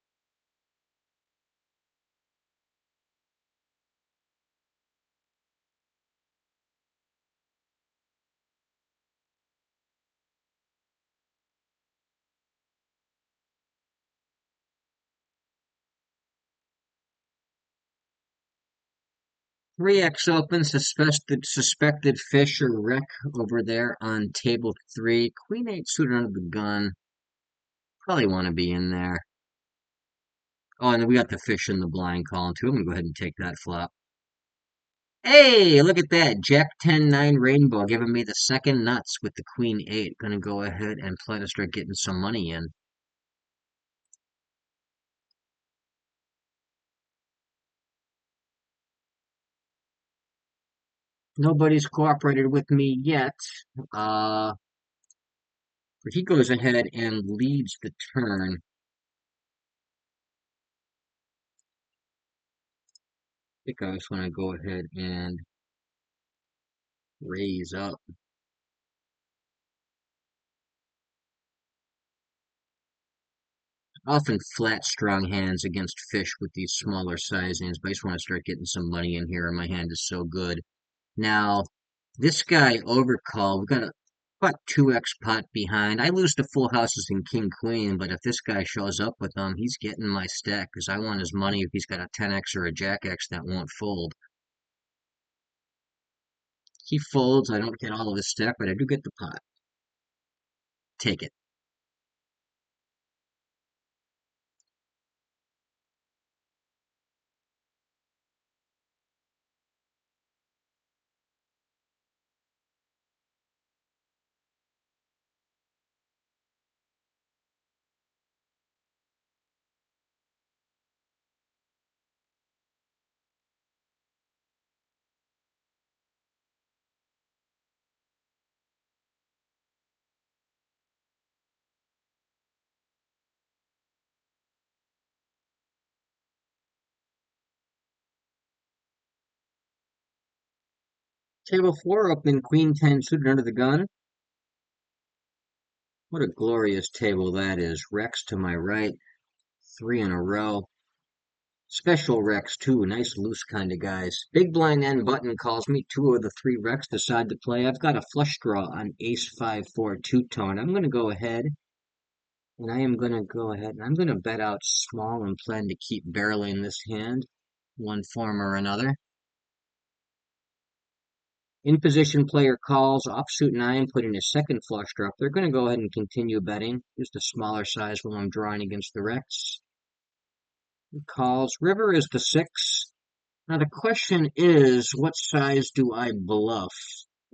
Three X open, suspected fish or wreck over there on table three. Queen eight suited under the gun. Probably want to be in there. Oh, and then we got the fish in the blind column too. I'm gonna go ahead and take that flop. Hey, look at that. Jack 10-9 rainbow giving me the second nuts with the queen 8. Gonna go ahead and play to start getting some money in. Nobody's cooperated with me yet. Uh, but he goes ahead and leads the turn. I think I just want to go ahead and raise up. Often flat, strong hands against fish with these smaller sizings, but I just want to start getting some money in here, and my hand is so good. Now, this guy overcall, we've got about 2x pot behind. I lose to full houses in king queen, but if this guy shows up with them, he's getting my stack because I want his money if he's got a 10x or a jack x that won't fold. He folds, I don't get all of his stack, but I do get the pot. Take it. Table four, open queen 10 suited under the gun. What a glorious table that is. Rex to my right, three in a row. Special Rex too, nice loose kind of guys. Big blind end button calls me. Two of the three Rex decide to play. I've got a flush draw on ace 5-4 two-tone. I'm going to go ahead and I'm going to bet out small and plan to keep barreling this hand, one form or another. In position player calls offsuit nine, putting a second flush draw up. They're going to go ahead and continue betting. Just a smaller size while I'm drawing against the Rex. Calls. River is the six. Now the question is, what size do I bluff?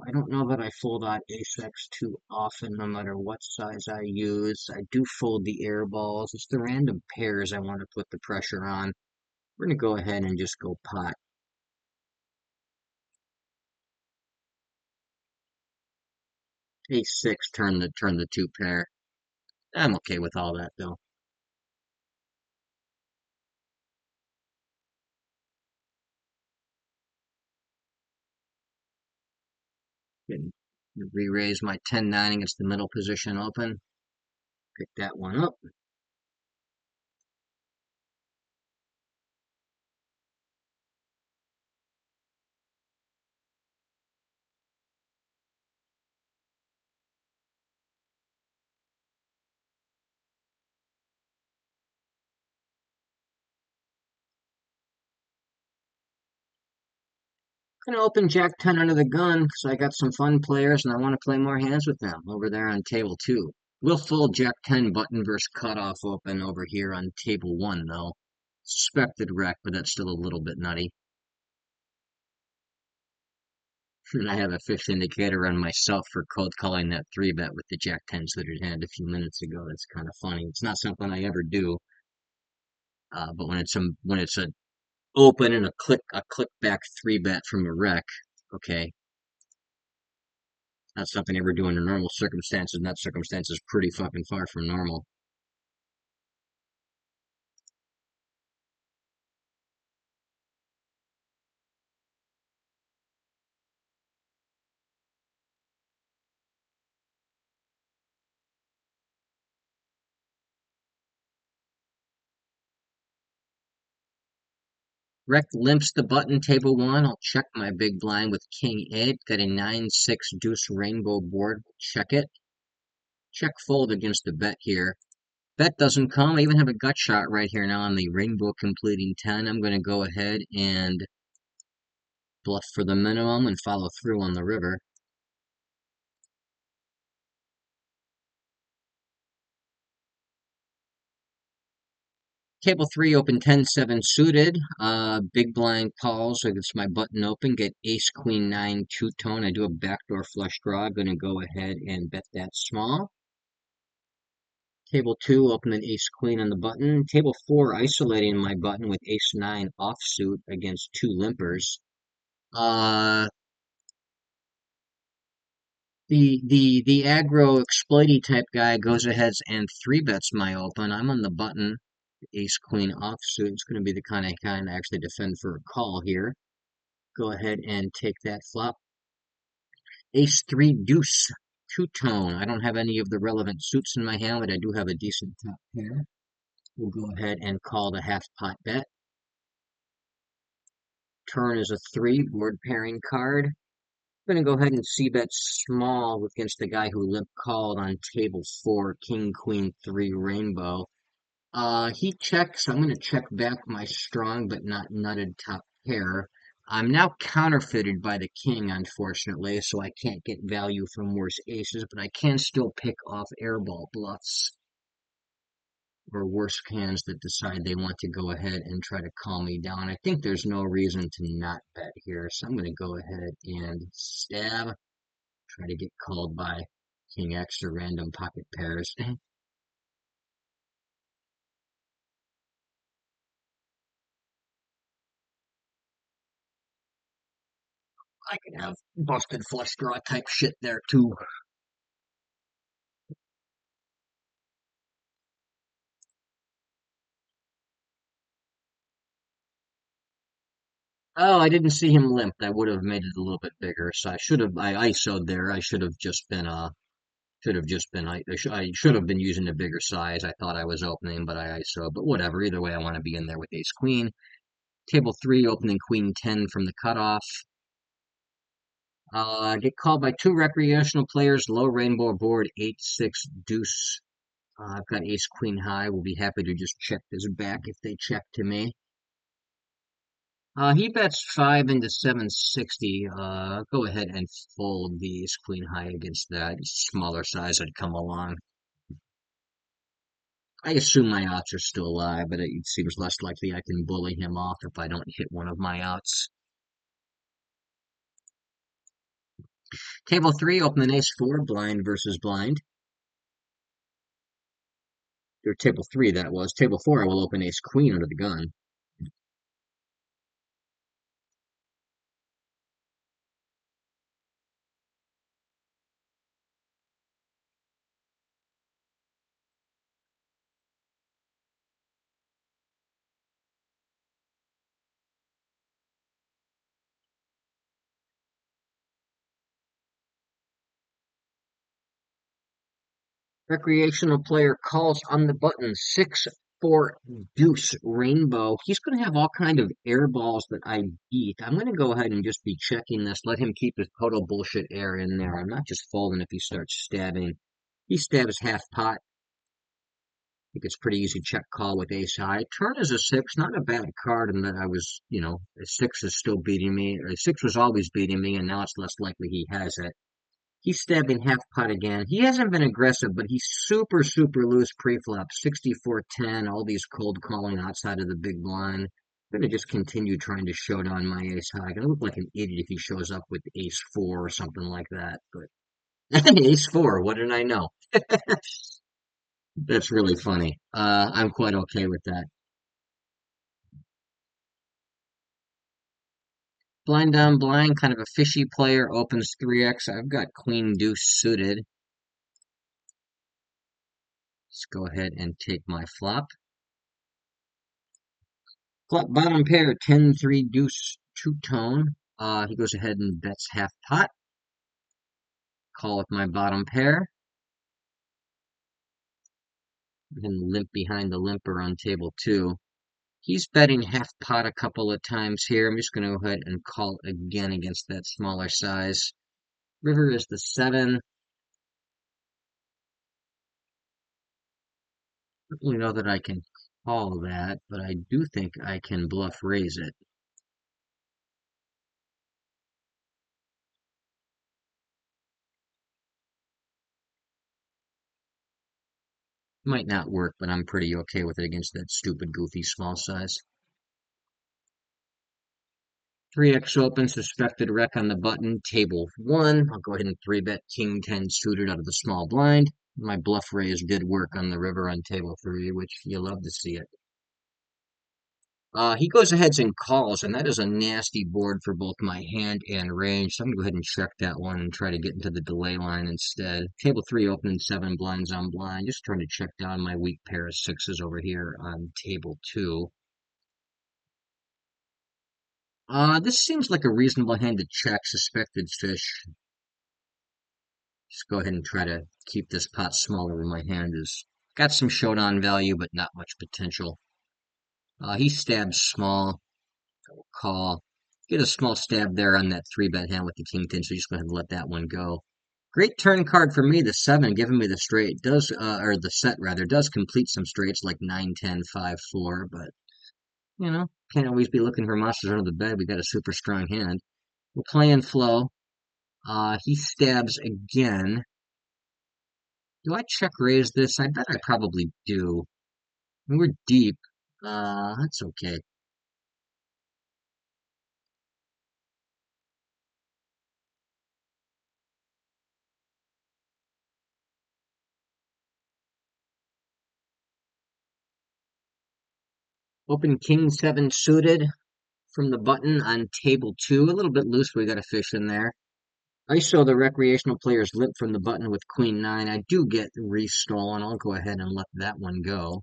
I don't know that I fold out ace-x too often, no matter what size I use. I do fold the air balls. It's the random pairs I want to put the pressure on. We're going to go ahead and just go pot. Ace-six, turn the two pair. I'm okay with all that though. Can re-raise my 10-9 against the middle position open. Pick that one up. Gonna open Jack 10 under the gun because I got some fun players and I want to play more hands with them over there on table 2. We'll fold Jack 10 button versus cutoff open over here on table 1 though. Suspected wreck, but that's still a little bit nutty. And I have a fish indicator on myself for cold calling that 3-bet with the Jack 10 suited hand a few minutes ago. That's kind of funny. It's not something I ever do, but when it's a open and a click back 3-bet from a wreck, okay, not something I ever do under normal circumstances, and that circumstance is pretty fucking far from normal. Rec limps the button, table 1. I'll check my big blind with king 8. Got a 9-6 deuce rainbow board. Check it. Check fold against the bet here. Bet doesn't come. I even have a gut shot right here now on the rainbow completing 10. I'm going to go ahead and bluff for the minimum and follow through on the river. Table 3, open 10-7 suited. Big blind calls against my button open. Get ace queen 9 two-tone. I do a backdoor flush draw. Going to go ahead and bet that small. Table 2, open an ace queen on the button. Table 4, isolating my button with ace 9 offsuit against two limpers. Uh, the aggro exploity type guy goes ahead and 3-bets my open. I'm on the button. Ace queen offsuit. It's going to be the kind I actually defend for a call here. Go ahead and take that flop. Ace 3 deuce two-tone. I don't have any of the relevant suits in my hand, but I do have a decent top pair. We'll go ahead and call the half pot bet. Turn is a 3 board pairing card. I'm going to go ahead and c-bet small against the guy who limp called on table 4, king queen 3 rainbow. He checks. I'm going to check back my strong but not nutted top pair. I'm now counterfeited by the king, unfortunately, so I can't get value from worse aces, but I can still pick off airball bluffs or worse hands that decide they want to go ahead and try to calm me down. I think there's no reason to not bet here, so I'm going to go ahead and stab, try to get called by king X or random pocket pairs. I could have busted flush draw type shit there too. Oh, I didn't see him limp. I would have made it a little bit bigger. So I ISO'd there. I I should have been using a bigger size. I thought I was opening, but I ISO. But whatever. Either way, I want to be in there with ace queen. Table 3, opening queen 10 from the cutoff. Get called by two recreational players. Low rainbow board, 8-6 deuce. I've got ace queen high. We'll be happy to just check this back if they check to me. He bets 5 into 760. Go ahead and fold these queen high against that. Smaller size would come along. I assume my outs are still alive, but it seems less likely I can bully him off if I don't hit one of my outs. Table 3, open an ace 4, blind versus blind. Or table 3, that was. Table 4, I will open ace queen under the gun. Recreational player calls on the button 6-4 deuce rainbow. He's going to have all kind of air balls that I beat. I'm going to go ahead and just be checking this. Let him keep his total bullshit air in there. I'm not just folding if he starts stabbing. He stabs half pot. I think it's pretty easy check call with ace high. Turn is a 6, not a bad card in that I was, a 6 is still beating me. Or a 6 was always beating me, and now it's less likely he has it. He's stabbing half pot again. He hasn't been aggressive, but he's super, super loose pre-flop. 64-10, all these cold calling outside of the big blind. I'm going to just continue trying to show down my ace high. I'm going to look like an idiot if he shows up with ace 4 or something like that. But ace 4, what did I know? That's really funny. I'm quite okay with that. Blind down blind, kind of a fishy player, opens 3x. I've got queen deuce suited. Let's go ahead and take my flop. Flop bottom pair, 10-3 deuce two-tone. He goes ahead and bets half pot. Call with my bottom pair. And limp behind the limper on table 2. He's betting half pot a couple of times here. I'm just going to go ahead and call again against that smaller size. River is the 7. I don't really know that I can call that, but I do think I can bluff raise it. Might not work, but I'm pretty okay with it against that stupid, goofy small size. 3x open, suspected wreck on the button, table 1. I'll go ahead and 3-bet king 10 suited out of the small blind. My bluff raise did work on the river on table 3, which you love to see it. He goes ahead and calls, and that is a nasty board for both my hand and range. So I'm going to go ahead and check that one and try to get into the delay line instead. Table 3 open, 7 blinds on blind. Just trying to check down my weak pair of 6s over here on table 2. This seems like a reasonable hand to check suspected fish. Just go ahead and try to keep this pot smaller than my hand is. Got some showdown value, but not much potential. He stabs small. Call. Get a small stab there on that 3-bet hand with the king 10, so you just go ahead and let that one go. Great turn card for me, the 7, giving me the straight. Does, or the set rather, does complete some straights like 9, 10, 5, 4, but, can't always be looking for monsters under the bed. We got a super strong hand. We're playing flow. He stabs again. Do I check raise this? I bet I probably do. I mean, we're deep. That's okay. Open king 7 suited from the button on table 2. A little bit loose, but we got a fish in there. ISO the recreational player's limp from the button with queen 9. I do get restolen. I'll go ahead and let that one go.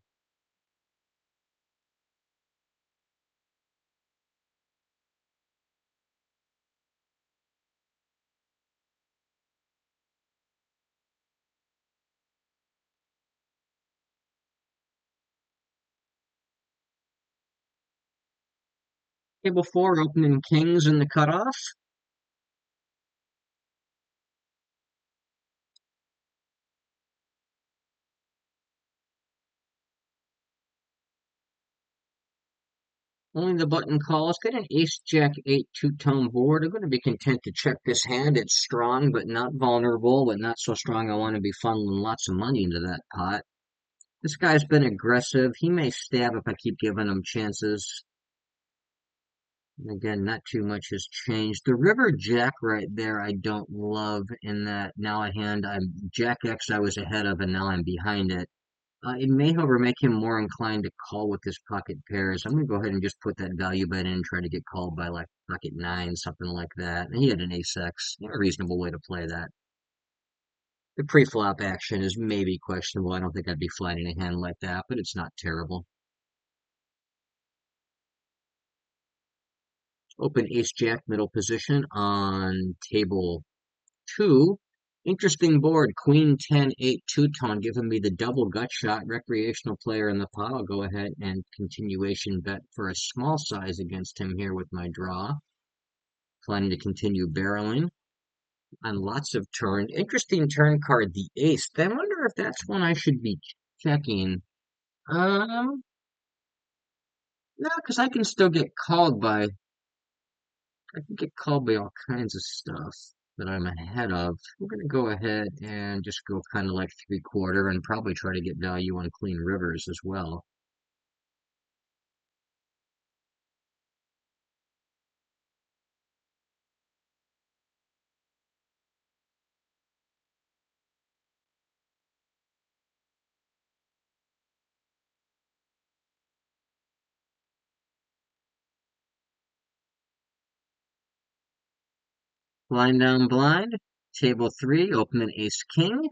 Table 4, opening kings in the cutoff. Only the button calls. Got an ace jack 8 two-tone board. I'm going to be content to check this hand. It's strong, but not vulnerable, but not so strong I want to be funneling lots of money into that pot. This guy's been aggressive. He may stab if I keep giving him chances. Again, not too much has changed. The river jack right there, I don't love in that now a hand I'm jack X I was ahead of and now I'm behind it. It may, however, make him more inclined to call with his pocket pairs. I'm going to go ahead and just put that value bet in, try to get called by like pocket nine, something like that. And he had an ace X. A reasonable way to play that. The pre-flop action is maybe questionable. I don't think I'd be flatting a hand like that, but it's not terrible. Open ace-jack middle position on table 2. Interesting board, queen 10 8 two-tone, giving me the double gut shot. Recreational player in the pot. I'll go ahead and continuation bet for a small size against him here with my draw. Planning to continue barreling on lots of turns. Interesting turn card, the ace. I wonder if that's one I should be checking. No, because I can get called by all kinds of stuff that I'm ahead of. We're going to go ahead and just go kind of like three-quarter and probably try to get value on clean rivers as well. Blind down blind. Table 3, open an ace king.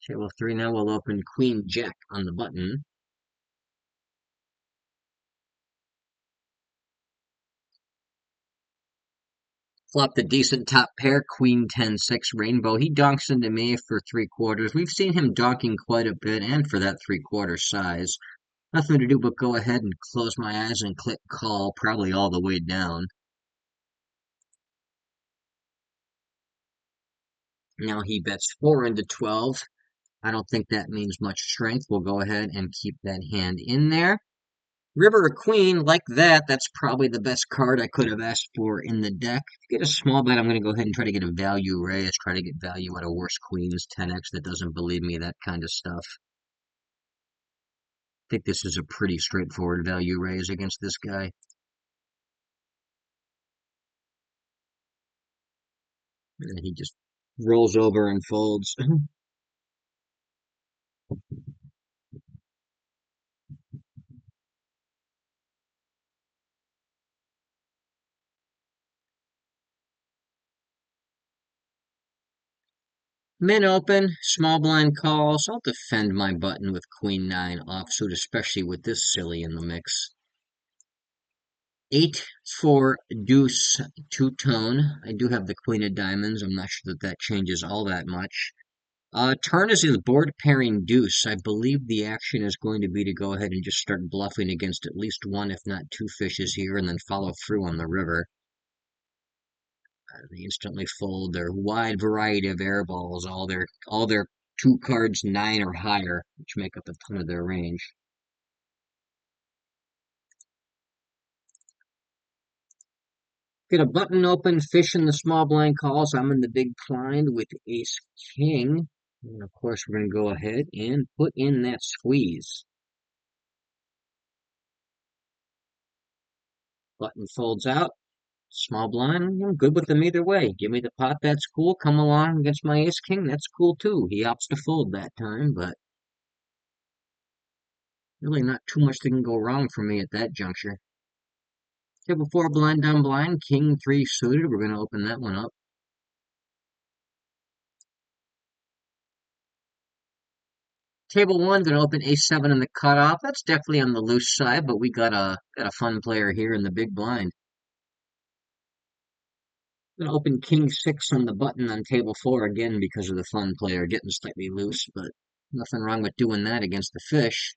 Table 3 now will open queen jack on the button. Flop the decent top pair, queen 10 6 rainbow. He donks into me for three-quarters. We've seen him donking quite a bit, and for that three-quarter size. Nothing to do but go ahead and close my eyes and click call, probably all the way down. Now he bets 4 into 12. I don't think that means much strength. We'll go ahead and keep that hand in there. River or Queen, like that, that's probably the best card I could have asked for in the deck. To get a small bet, I'm going to go ahead and try to get a value raise, try to get value out of worse Queens, 10x that doesn't believe me, that kind of stuff. I think this is a pretty straightforward value raise against this guy. And he just rolls over and folds. Min open, small blind calls. I'll defend my button with queen 9 offsuit, especially with this silly in the mix. 8 for deuce two-tone. I do have the queen of diamonds. I'm not sure that that changes all that much. Turn is the board pairing deuce. I believe the action is going to be to go ahead and just start bluffing against at least one, if not two fishes here, and then follow through on the river. They instantly fold their wide variety of air balls, all their two cards 9 or higher, which make up a ton of their range. Get a button open, fish in the small blind calls. I'm in the big blind with ace king. And of course, we're going to go ahead and put in that squeeze. Button folds out. Small blind, I'm good with them either way. Give me the pot, that's cool. Come along against my ace king, that's cool too. He opts to fold that time, but really not too much that can go wrong for me at that juncture. Table 4, blind down blind, king 3 suited. We're going to open that one up. Table 1, going to open ace 7 in the cutoff. That's definitely on the loose side, but we got a fun player here in the big blind. Gonna open king 6 on the button on table 4 again because of the fun player getting slightly loose, but nothing wrong with doing that against the fish.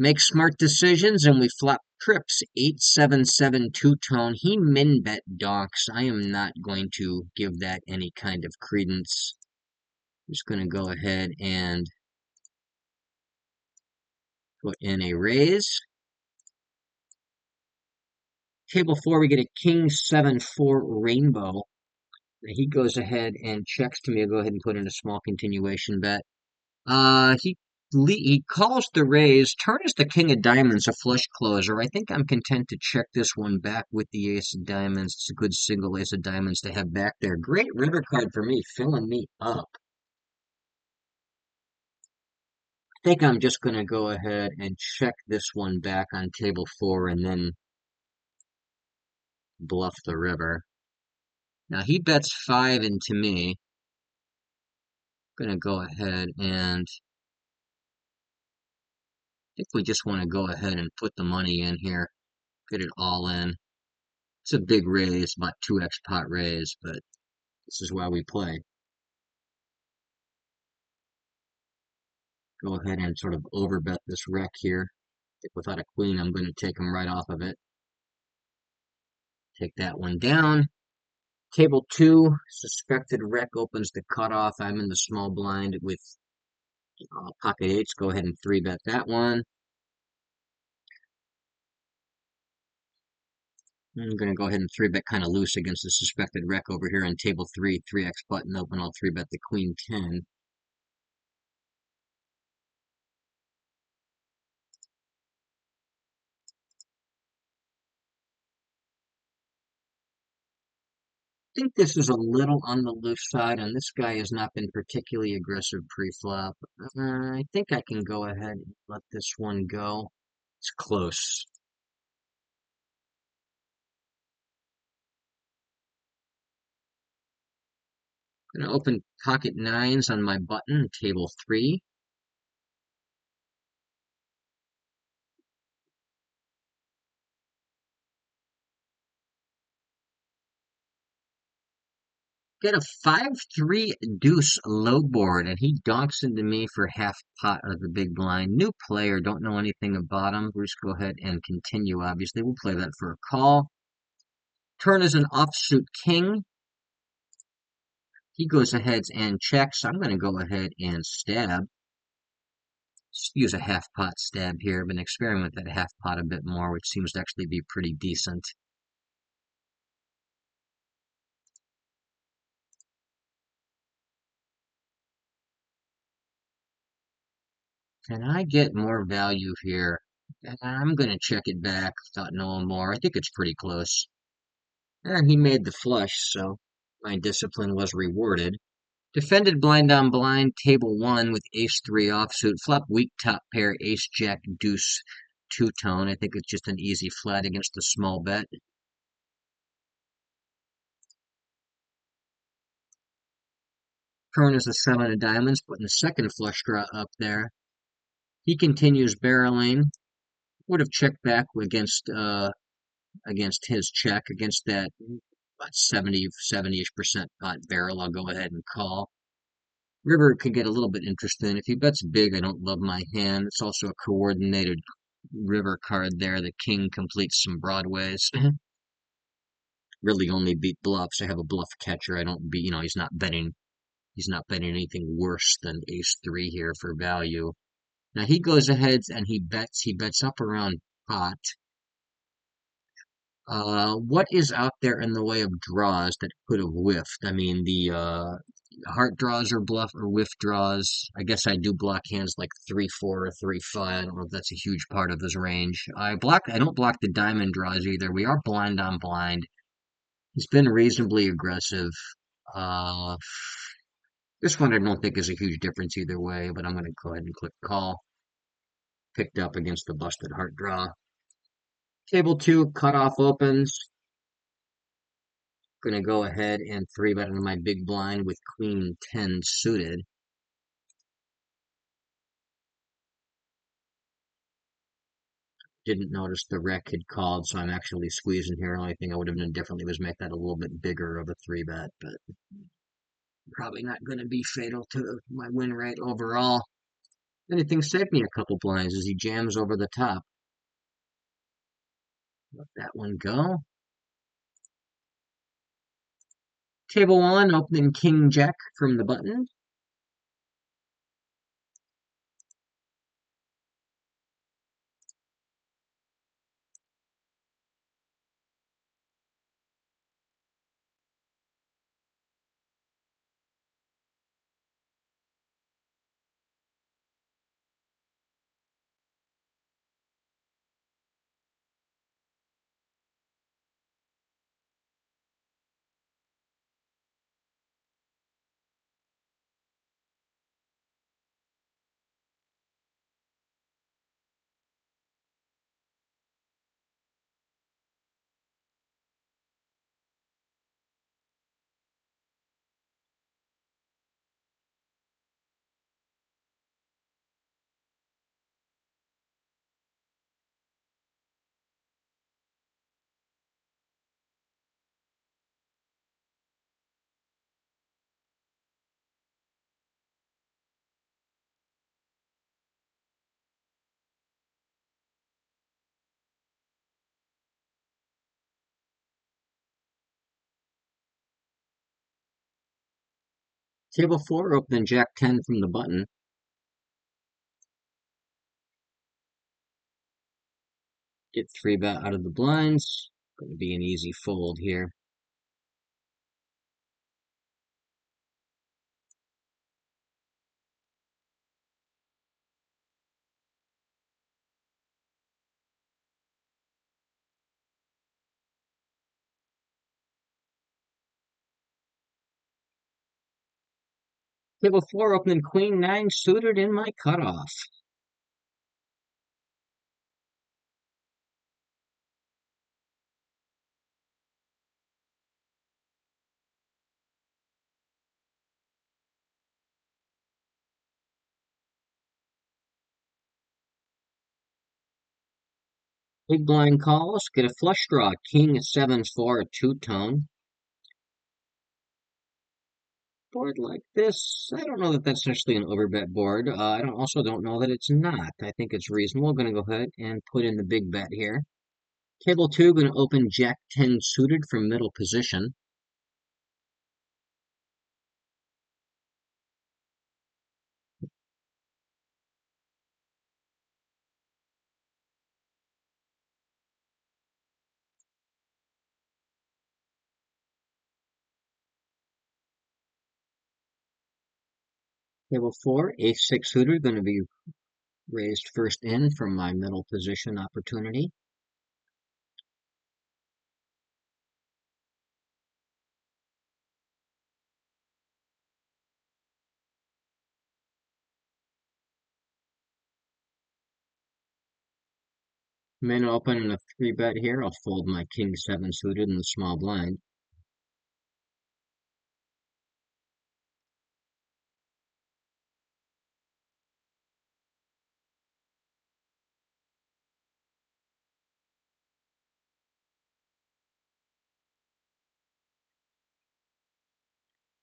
Make smart decisions and we flop trips. 877 two-tone. He min bet donks. I am not going to give that any kind of credence. Just going to go ahead and put in a raise. Table 4, we get a king 7-4 rainbow. He goes ahead and checks to me. I'll go ahead and put in a small continuation bet. He calls the raise. Turn is the king of diamonds, a flush closer. I think I'm content to check this one back with the ace of diamonds. It's a good single ace of diamonds to have back there. Great river card for me, filling me up. I think I'm just going to go ahead and check this one back on table 4 and then bluff the river. Now he bets 5 into me. I'm going to go ahead and I think we just want to go ahead and put the money in here. Get it all in. It's a big raise, about 2x pot raise, but this is why we play. Go ahead and sort of overbet this wreck here. If without a queen, I'm going to take him right off of it. Take that one down. Table 2, suspected wreck opens the cutoff. I'm in the small blind with pocket eights. Go ahead and 3-bet that one. I'm going to go ahead and 3-bet kind of loose against the suspected wreck over here on table 3. 3x button open. I'll 3-bet the queen 10. Think this is a little on the loose side, and this guy has not been particularly aggressive pre-flop. I think I can go ahead and let this one go. It's close. I'm going to open pocket nines on my button, table 3. Get a 5-3 deuce low board, and he donks into me for half pot of the big blind. New player, don't know anything about him. We'll just go ahead and continue, obviously. We'll play that for a call. Turn is an offsuit king. He goes ahead and checks. I'm going to go ahead and stab. Just use a half pot stab here, but experiment that half pot a bit more, which seems to actually be pretty decent. Can I get more value here? I'm going to check it back without knowing more. I think it's pretty close. And he made the flush, so my discipline was rewarded. Defended blind on blind, table 1 with ace-3 offsuit. Flop weak top pair, ace-jack, deuce, two-tone. I think it's just an easy flat against the small bet. Turn is a 7 of diamonds, putting the second flush draw up there. He continues barreling. Would have checked back against his check, against that about 70-ish% pot barrel. I'll go ahead and call. River could get a little bit interesting. If he bets big, I don't love my hand. It's also a coordinated river card there. The king completes some broadways. Really only beat bluffs. I have a bluff catcher. I don't beat, he's not betting anything worse than ace-3 here for value. Now he goes ahead and he bets up around pot. What is out there in the way of draws that could have whiffed? I mean, the heart draws or bluff or whiff draws. I guess I do block hands like 3-4 or 3-5. I don't know if that's a huge part of his range. I don't block the diamond draws either. We are blind on blind. He's been reasonably aggressive. Uh, this one I don't think is a huge difference either way, but I'm going to go ahead and click call. Picked up against the busted heart draw. Table 2, cutoff opens. Going to go ahead and 3-bet into my big blind with queen 10 suited. Didn't notice the wreck had called, so I'm actually squeezing here. The only thing I would have done differently was make that a little bit bigger of a 3-bet, but probably not going to be fatal to my win rate overall. Anything saved me a couple blinds as he jams over the top. Let that one go. Table one, opening King Jack from the button. Table four, opening Jack 10 from the button. Get three bet out of the blinds. Going to be an easy fold here. Table four, opening Queen 9 suited in my cutoff. Big blind calls, get a flush draw. King 7-4, a two-tone. Board like this, I don't know that that's actually an overbet board. I also don't know that it's not. I think it's reasonable. I'm going to go ahead and put in the big bet here. Table two, going to open Jack 10 suited from middle position. Table four, ace 6 suited, going to be raised first in from my middle position opportunity. Min open and a three bet here. I'll fold my King 7 suited in the small blind.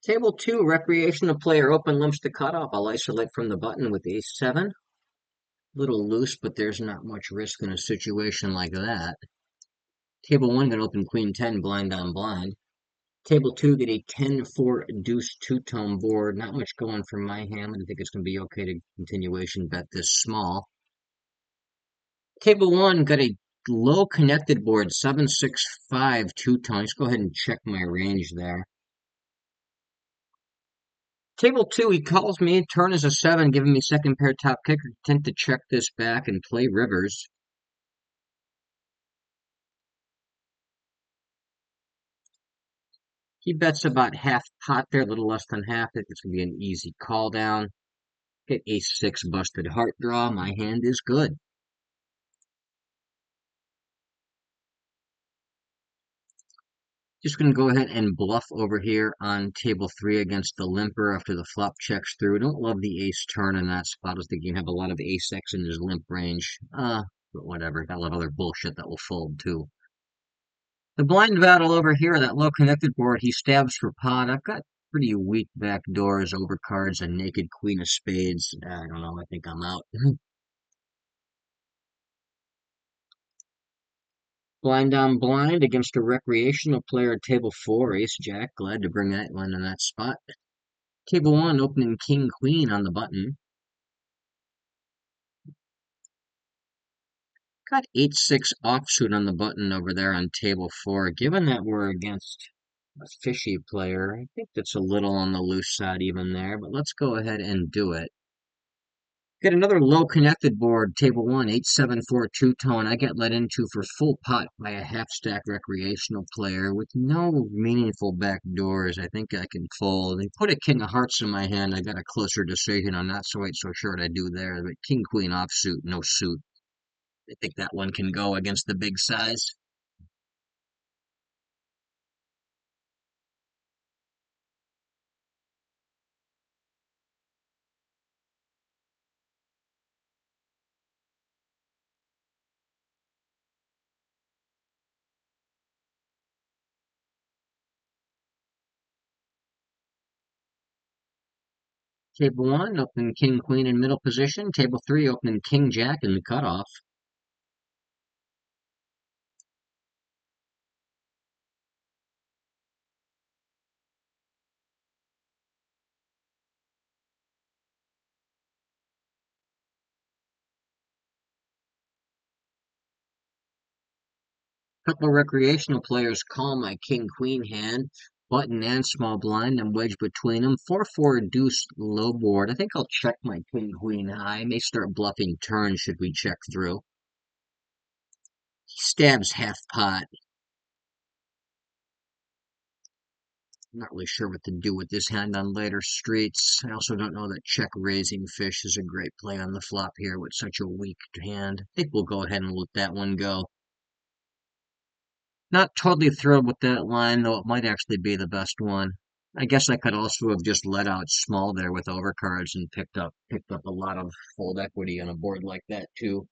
Table two, recreational player open limps to cutoff. I'll isolate from the button with ace 7. Little loose, but there's not much risk in a situation like that. Table one, gonna open Queen 10 blind on blind. Table two, get a 10-4 deuce two-tone board. Not much going from my hand. I think it's gonna be okay to continuation bet this small. Table one, got a low connected board, 7-6-5 two-tone. Let's go ahead and check my range there. Table two, he calls me, turn is a 7, giving me second pair top kicker. Tend to check this back and play rivers. He bets about half pot there, a little less than half. I think it's going to be an easy call down. Hit ace 6 busted heart draw. My hand is good. Just going to go ahead and bluff over here on table three against the limper after the flop checks through. Don't love the ace turn in that spot. I was thinking you have a lot of ace X in his limp range. But whatever. Got a lot of other bullshit that will fold too. The blind battle over here, that low connected board, he stabs for pot. I've got Pretty weak back doors, overcards, a naked queen of spades. I don't know. I think I'm out. Blind on blind against a recreational player at table four, ace jack. Glad to bring that one in that spot. Table one, opening king queen on the button. Got 8-6 offsuit on the button over there on table four. Given that we're against a fishy player, I think that's a little on the loose side even there, but let's go ahead and do it. Get another low connected board, table one, 8-7-4 two-tone. I get let into for full pot by a half stack recreational player with no meaningful back doors. I think I can fold. They put a king of hearts in my hand. I got a closer decision. I'm not so sure what I do there, but king queen offsuit, no suit. I think that one can go against the big size. Table one, open king queen in middle position. Table three, opening king jack in the cutoff. Couple recreational players call my king queen hand. Button and small blind. I'm wedged between them. 4-4 deuce low board. I think I'll check my king queen high. May start bluffing turns should we check through. He stabs half pot. I'm not really sure what to do with this hand on later streets. I also don't know that check raising fish is a great play on the flop here with such a weak hand. I think we'll go ahead and let that one go. Not totally thrilled with that line, though it might actually be the best one. I guess I could also have just let out small there with overcards and picked up a lot of fold equity on a board like that too.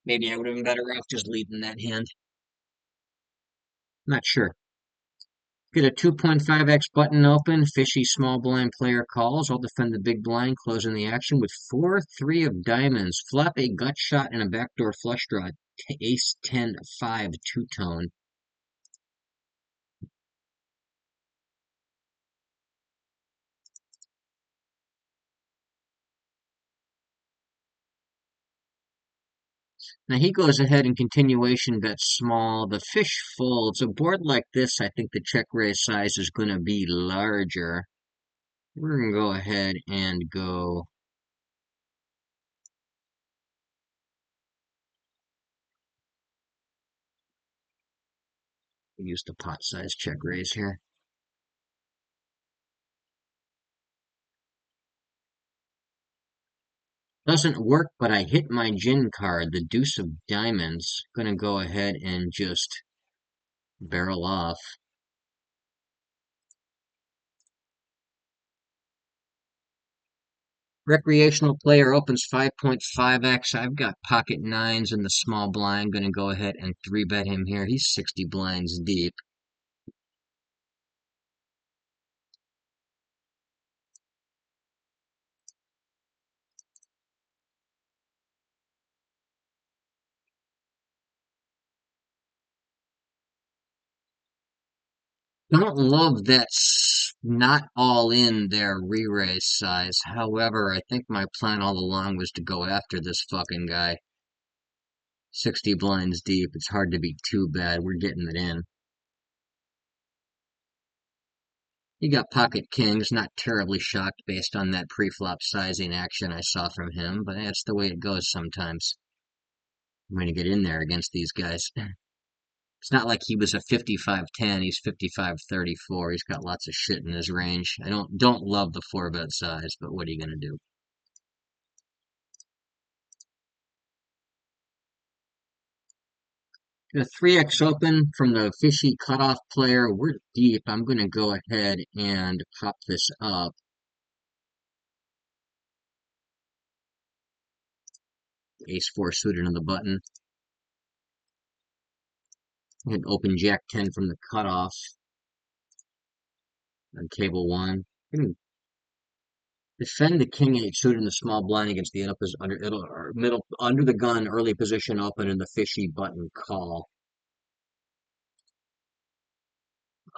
Maybe I would have been better off just leaving that hand. Not sure. Get a 2.5x button open. Fishy small blind player calls. I'll defend the big blind, closing the action with 4-3 of diamonds. Flop a gut shot and a backdoor flush draw. Ace 10-5 two-tone. Now he goes ahead in continuation bets small. The fish folds. A board like this, I think the check raise size is going to be larger. We're going to go ahead and go use the pot size check raise here. Doesn't work, but I hit my gin card, the deuce of diamonds. Going to go ahead and just barrel off. Recreational player opens 5.5x. I've got pocket nines in the small blind. Going to go ahead and 3-bet him here. He's 60 blinds deep. Don't love that's not all in their re-raise size. However, I think my plan all along was to go after this fucking guy. 60 blinds deep. It's hard to be too bad. We're getting it in. He got pocket kings. Not terribly shocked based on that pre-flop sizing action I saw from him, but that's the way it goes sometimes. I'm going to get in there against these guys. It's not like he was a 55-10. He's 55-34. He's got lots of shit in his range. I don't love the 4-bet size, but what are you going to do? A 3x open from the fishy cutoff player. We're deep. I'm going to go ahead and pop this up. Ace 4 suited on the button. And open Jack 10 from the cutoff. on table one. Hmm. Defend the king eight suited in the small blind against the middle under the gun early position open in the fishy button call.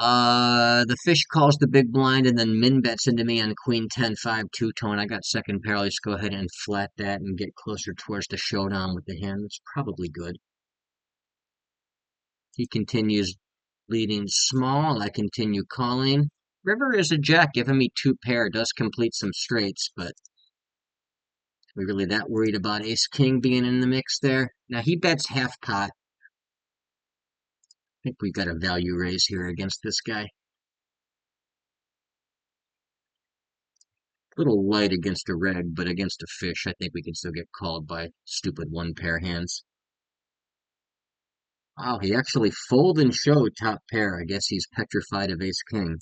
The fish calls the big blind and then min bets into me on queen 10 5 two-tone. I got second pair. Let's go ahead and flat that and get closer towards the showdown with the hand. It's probably good. He continues leading small. I continue calling. River is a jack, giving me two pair. Does complete some straights, but we really that worried about ace king being in the mix there. Now he bets half pot. I think we got a value raise here against this guy. A little light against a reg, but against a fish, I think we can still get called by stupid one pair hands. Wow, he actually fold and show top pair. I guess he's petrified of ace king.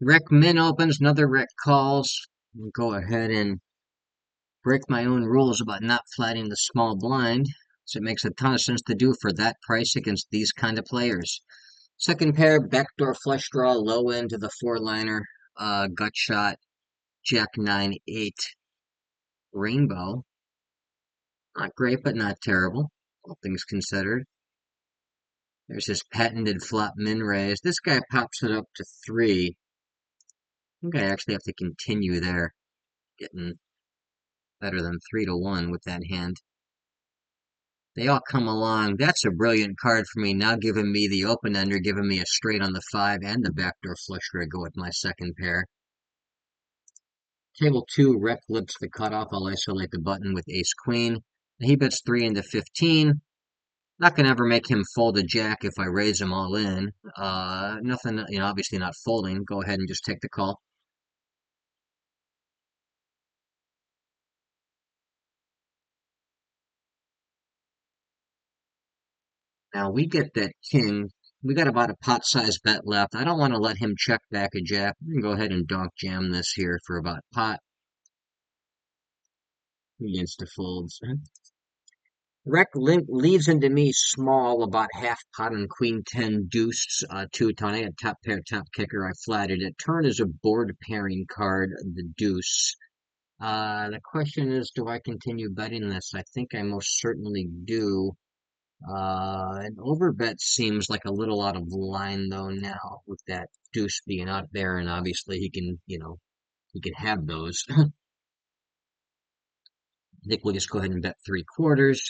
Rec min opens, another rec calls. I'll go ahead and break my own rules about not flatting the small blind. So it makes a ton of sense to do for that price against these kind of players. Second pair, backdoor flush draw, low end to the four liner, gut shot, jack 9 8 rainbow. Not great, but not terrible, all things considered. There's his patented flop min raise. This guy pops it up to three. I think I actually have to continue there, getting better than 3-1 with that hand. They all come along. That's a brilliant card for me. Now giving me the open ender, giving me a straight on the five and the backdoor flush where I go with my second pair. Table two, rec lips the cutoff. I'll isolate the button with ace queen. He bets 3 into 15. Not gonna ever make him fold a jack if I raise him all in. Nothing, obviously not folding. Go ahead and just take the call. Now we get that king. We got about a pot size bet left. I don't want to let him check back a jack. We can go ahead and donk jam this here for about pot. Against the folds. Rec leads into me small, about half pot on queen 10 deuce, two-tone. I had top pair, top kicker. I flatted it. Turn is a board pairing card, the deuce. The question is, do I continue betting this? I think I most certainly do. An overbet seems like a little out of line though now with that deuce being out there, and obviously he can have those. I think we'll just go ahead and bet three quarters.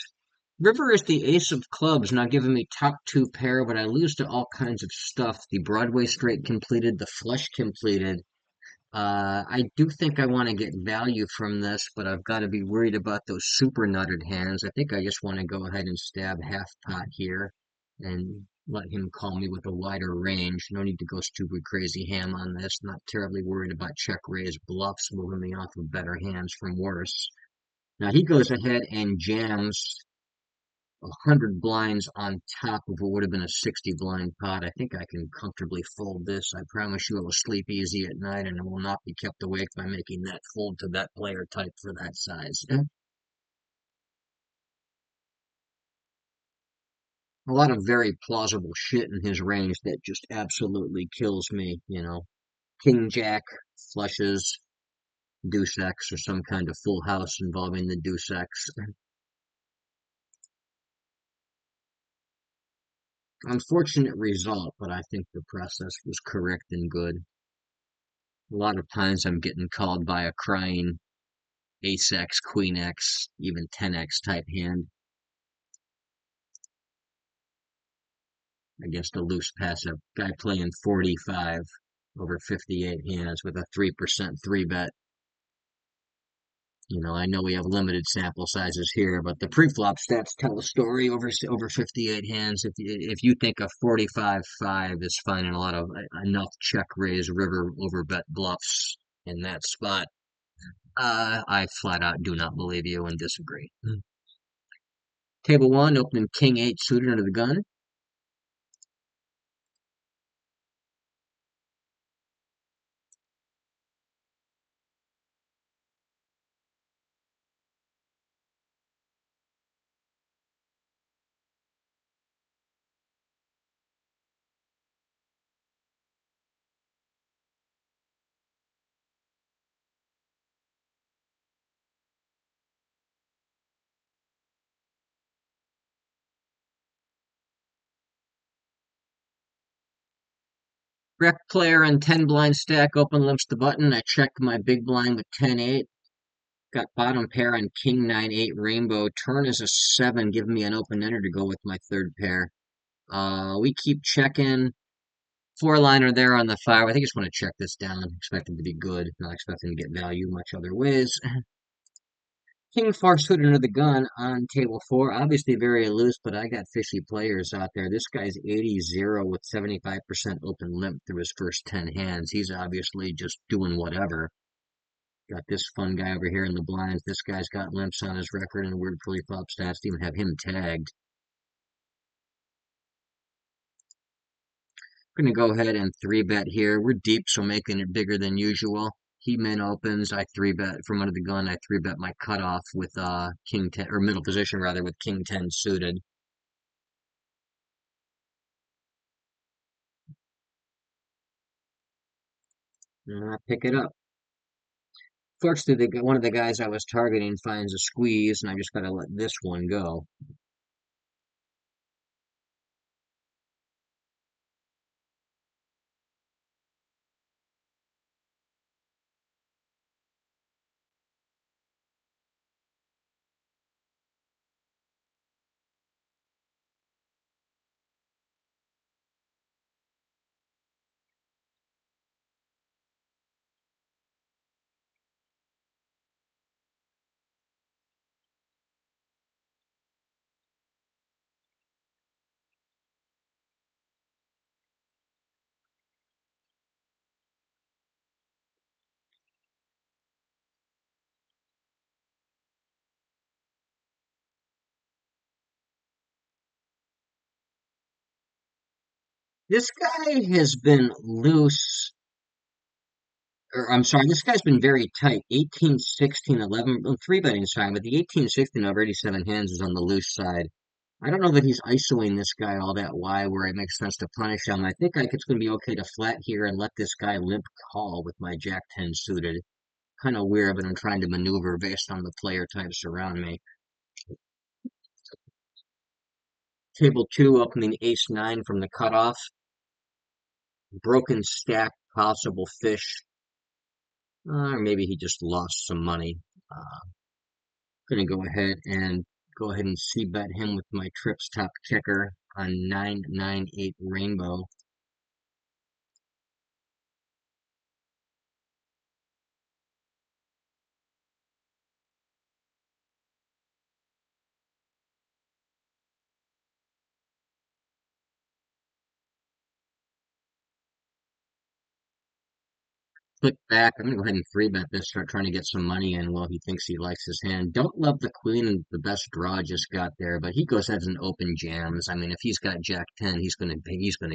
River is the ace of clubs, not giving me top two pair, but I lose to all kinds of stuff. The Broadway straight completed, the flush completed. I do think I want to get value from this, but I've got to be worried about those super nutted hands. I think I just want to go ahead and stab half pot here and let him call me with a wider range. No need to go stupid crazy ham on this. Not terribly worried about check raise bluffs moving me off of better hands from worse. Now he goes ahead and jams 100 blinds on top of what would have been a 60 blind pot. I think I can comfortably fold this. I promise you I will sleep easy at night and I will not be kept awake by making that fold to that player type for that size. A lot of very plausible shit in his range that just absolutely kills me, you know. King Jack flushes, deuce X, or some kind of full house involving the deuce X. Unfortunate result, but I think the process was correct and good. A lot of times I'm getting called by a crying ace X, queen X, even 10X type hand against a loose passive guy playing 45 over 58 hands with a 3% three bet. You know, I know we have limited sample sizes here, but the pre-flop stats tell the story over 58 hands. If you think a 45-5 is finding a lot of enough check raise river over bet bluffs in that spot, I flat out do not believe you and disagree. Table one, opening king eight suited under the gun. Rec player on 10 blind stack, open limps the button. I check my big blind with 10-8. Got bottom pair on king 9-8 rainbow. Turn is a 7, giving me an open ender to go with my third pair. We keep checking. Four liner there on the 5. I think I just want to check this down. Expecting to be good. Not expecting to get value much other ways. King far suited under the gun on table four. Obviously very loose, but I got fishy players out there. This guy's 80-0 with 75% open limp through his first 10 hands. He's obviously just doing whatever. Got this fun guy over here in the blinds. This guy's got limps on his record and weird pre-flop stats to even have him tagged. I'm gonna go ahead and three bet here. We're deep, so making it bigger than usual. He min opens. I three bet from under the gun. I three bet my cutoff with king 10 or middle position rather with king 10 suited. And I pick it up. Fortunately, one of the guys I was targeting finds a squeeze, and I just gotta let this one go. This guy has been loose, or I'm sorry, this guy's been very tight. 18, 16, 11, well, three betting's fine, but the 18, 16 over 87 hands is on the loose side. I don't know that he's ISOing this guy all that wide where it makes sense to punish him. I think like it's going to be okay to flat here and let this guy limp call with my Jack 10 suited. kind of weird, but I'm trying to maneuver based on the player types around me. Table two, opening ace nine from the cutoff. Broken stack, possible fish. Or maybe he just lost some money. Gonna go ahead and c bet him with my trips top kicker on 998 rainbow. Click back. I'm gonna go ahead and three bet this, start trying to get some money in while he thinks he likes his hand. Don't love the queen and the best draw just got there, but he goes ahead and open jams. I mean, if he's got Jack 10, he's gonna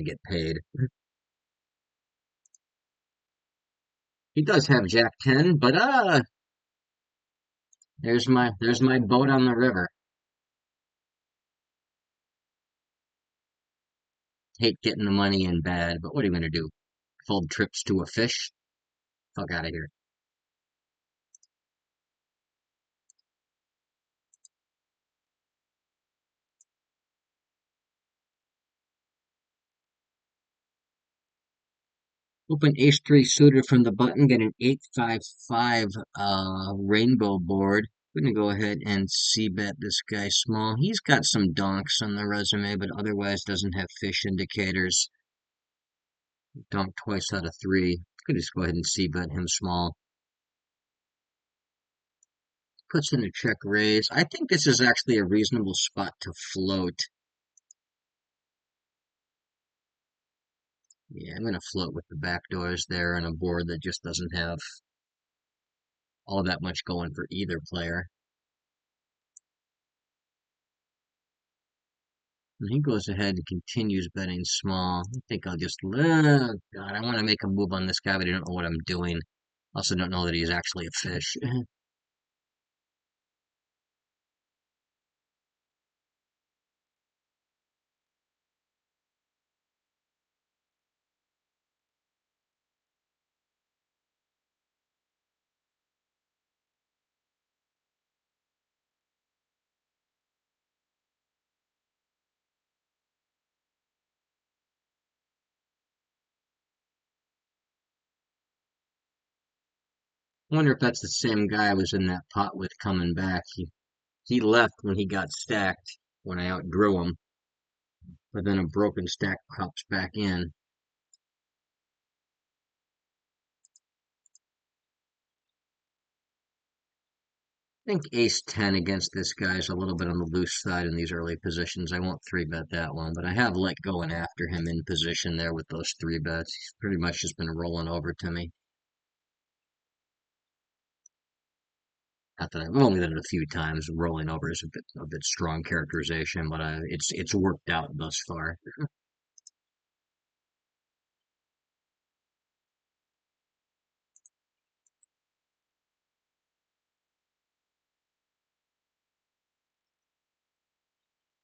get paid. He does have Jack 10, but there's my boat on the river. Hate getting the money in bad, but what are you gonna do? Fold trips to a fish? Fuck out of here. Open ace three suited from the button, get an 855 rainbow board. We're gonna go ahead and c bet this guy small. He's got some donks on the resume, but otherwise doesn't have fish indicators. Donk twice out of three. Could just go ahead and c bet him small. Puts in a check raise. I think this is actually a reasonable spot to float. Yeah, I'm gonna float with the back doors there on a board that just doesn't have all that much going for either player. And he goes ahead and continues betting small. I think I'll just, God, I want to make a move on this guy, but I don't know what I'm doing. Also don't know that he's actually a fish. Wonder if that's the same guy I was in that pot with coming back. He left when he got stacked, when I outdrew him, but then a broken stack pops back in. I think ace 10 against this guy is a little bit on the loose side in these early positions. I won't three bet that one, but I have let going after him in position there with those three bets. He's pretty much just been rolling over to me. Not that I've only done it a few times. Rolling over is a bit strong characterization, but it's worked out thus far.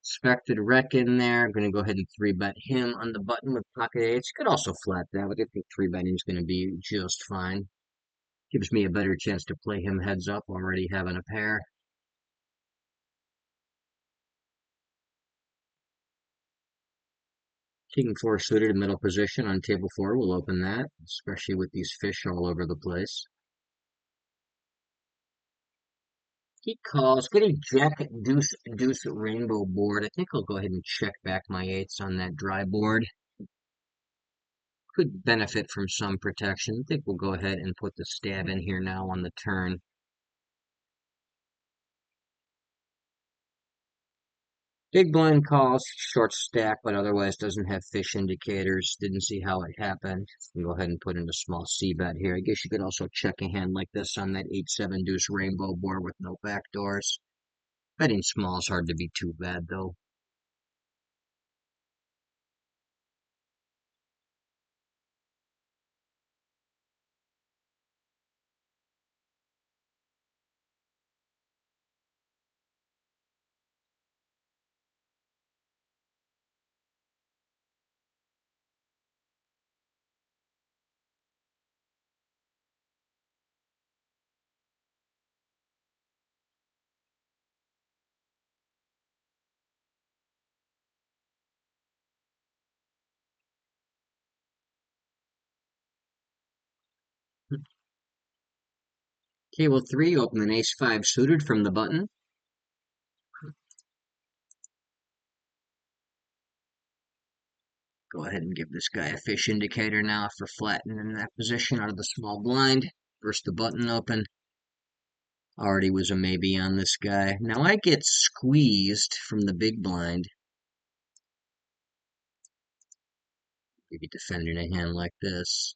Expected wreck in there. I'm gonna go ahead and three bet him on the button with pocket eights. Could also flat that, but I think three betting is gonna be just fine. Gives me a better chance to play him heads up, already having a pair. King four suited in middle position on table four. We'll open that, especially with these fish all over the place. He calls, getting jack deuce rainbow board. I think I'll go ahead and check back my eights on that dry board. Could benefit from some protection. I think we'll go ahead and put the stab in here now on the turn. Big blind calls, short stack, but otherwise doesn't have fish indicators. Didn't see how it happened. Can go ahead and put in a small C bet here. I guess you could also check a hand like this on that 8-7 deuce rainbow board with no backdoors. Betting small is hard to be too bad though. Table 3, open an ace-5 suited from the button. Go ahead and give this guy a fish indicator now for flattening that position out of the small blind. Burst the button open. Already was a maybe on this guy. Now I get squeezed from the big blind. Maybe defending a hand like this.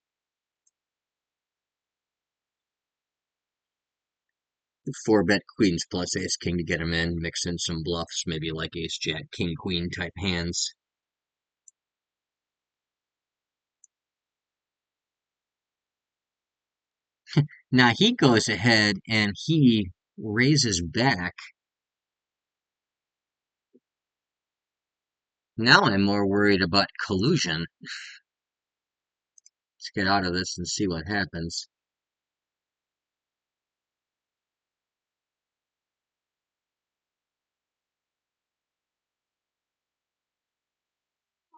Four bet queens plus ace king to get him in. Mix in some bluffs, maybe like ace jack, king queen type hands. Now he goes ahead and he raises back. Now I'm more worried about collusion. Let's get out of this and see what happens.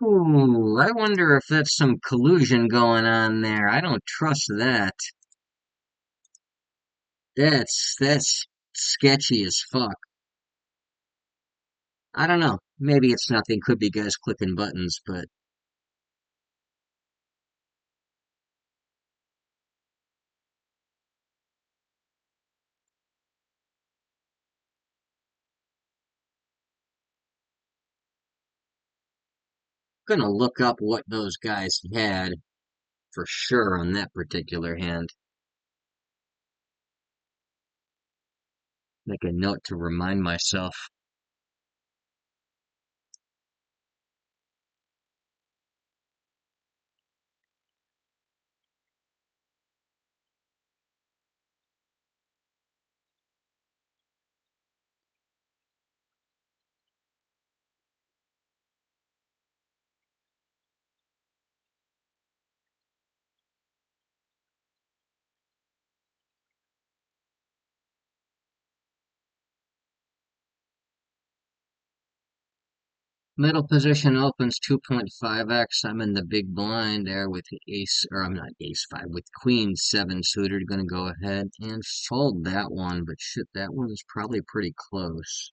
Ooh, I wonder if that's some collusion going on there. I don't trust that. That's sketchy as fuck. I don't know. Maybe it's nothing. Could be guys clicking buttons, but gonna look up what those guys had for sure on that particular hand. Make a note to remind myself. Middle position opens 2.5x. I'm in the big blind there with ace, or I'm not ace 5, with queen 7 suited. Gonna go ahead and fold that one, but shit, that one is probably pretty close.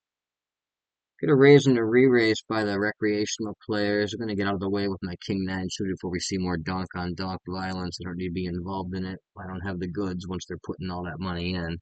Get a raise and a re-raise by the recreational players. I'm gonna get out of the way with my king 9 suited before we see more donk on donk violence. I don't need to be involved in it. I don't have the goods once they're putting all that money in.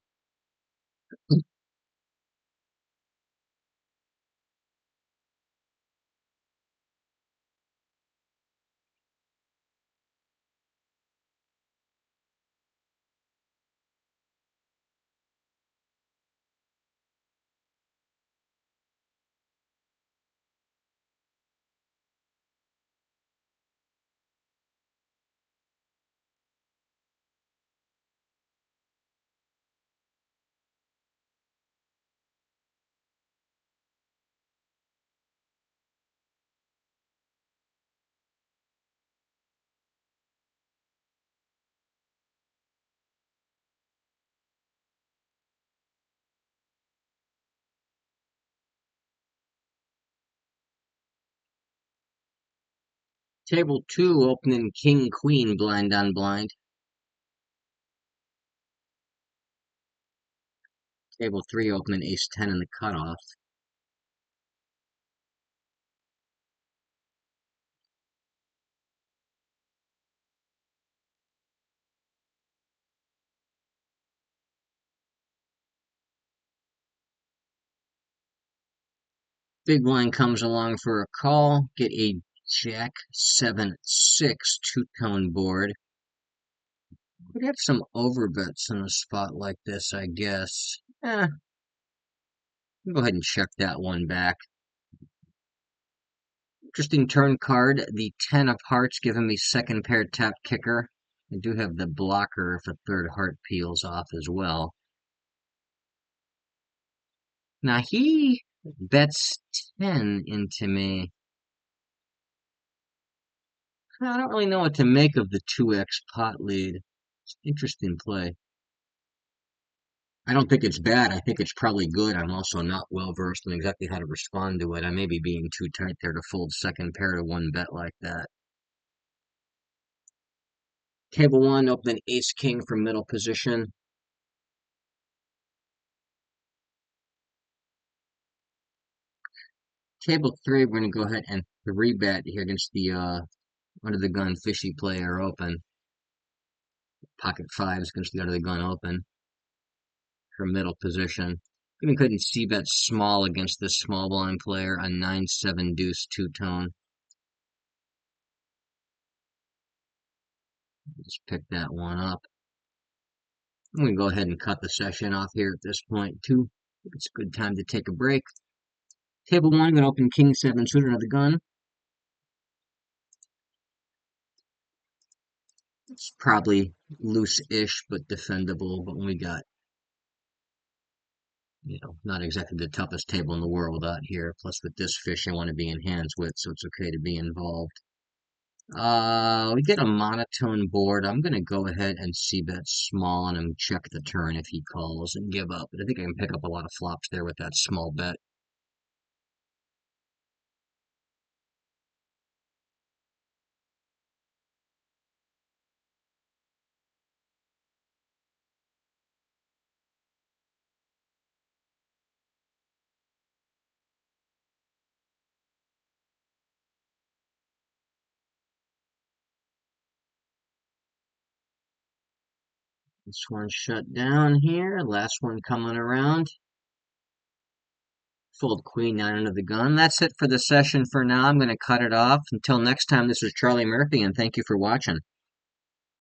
Table 2, opening king queen blind on blind. Table 3, opening ace 10 in the cutoff. Big blind comes along for a call. Get a jack 7-6 two-tone board. Could have some overbets in a spot like this, I guess. Go ahead and check that one back. Interesting turn card. The 10 of hearts giving me second pair tap kicker. I do have the blocker if a third heart peels off as well. Now he bets 10 into me. I don't really know what to make of the 2x pot lead. It's an interesting play. I don't think it's bad. I think it's probably good. I'm also not well versed in exactly how to respond to it. I may be being too tight there to fold second pair to one bet like that. Table one, open ace king for middle position. Table three, we're going to go ahead and three bet here against the under the gun fishy player open. Pocket fives against the under the gun open for middle position. I'm going to go ahead and see bet small against this small blind player, a 9-7 deuce two-tone. Just pick that one up. I'm going to go ahead and cut the session off here at this point, too. It's a good time to take a break. Table one, I'm going to open king seven suited under the gun. It's probably loose-ish, but defendable. But we got, not exactly the toughest table in the world out here. Plus, with this fish, I want to be in hands with, so it's okay to be involved. We get a monotone board. I'm going to go ahead and see bet small on him, check the turn if he calls and give up. But I think I can pick up a lot of flops there with that small bet. This one shut down here. Last one coming around. Fold queen nine under the gun. That's it for the session for now. I'm going to cut it off. Until next time, this is Charlie Murphy, and thank you for watching.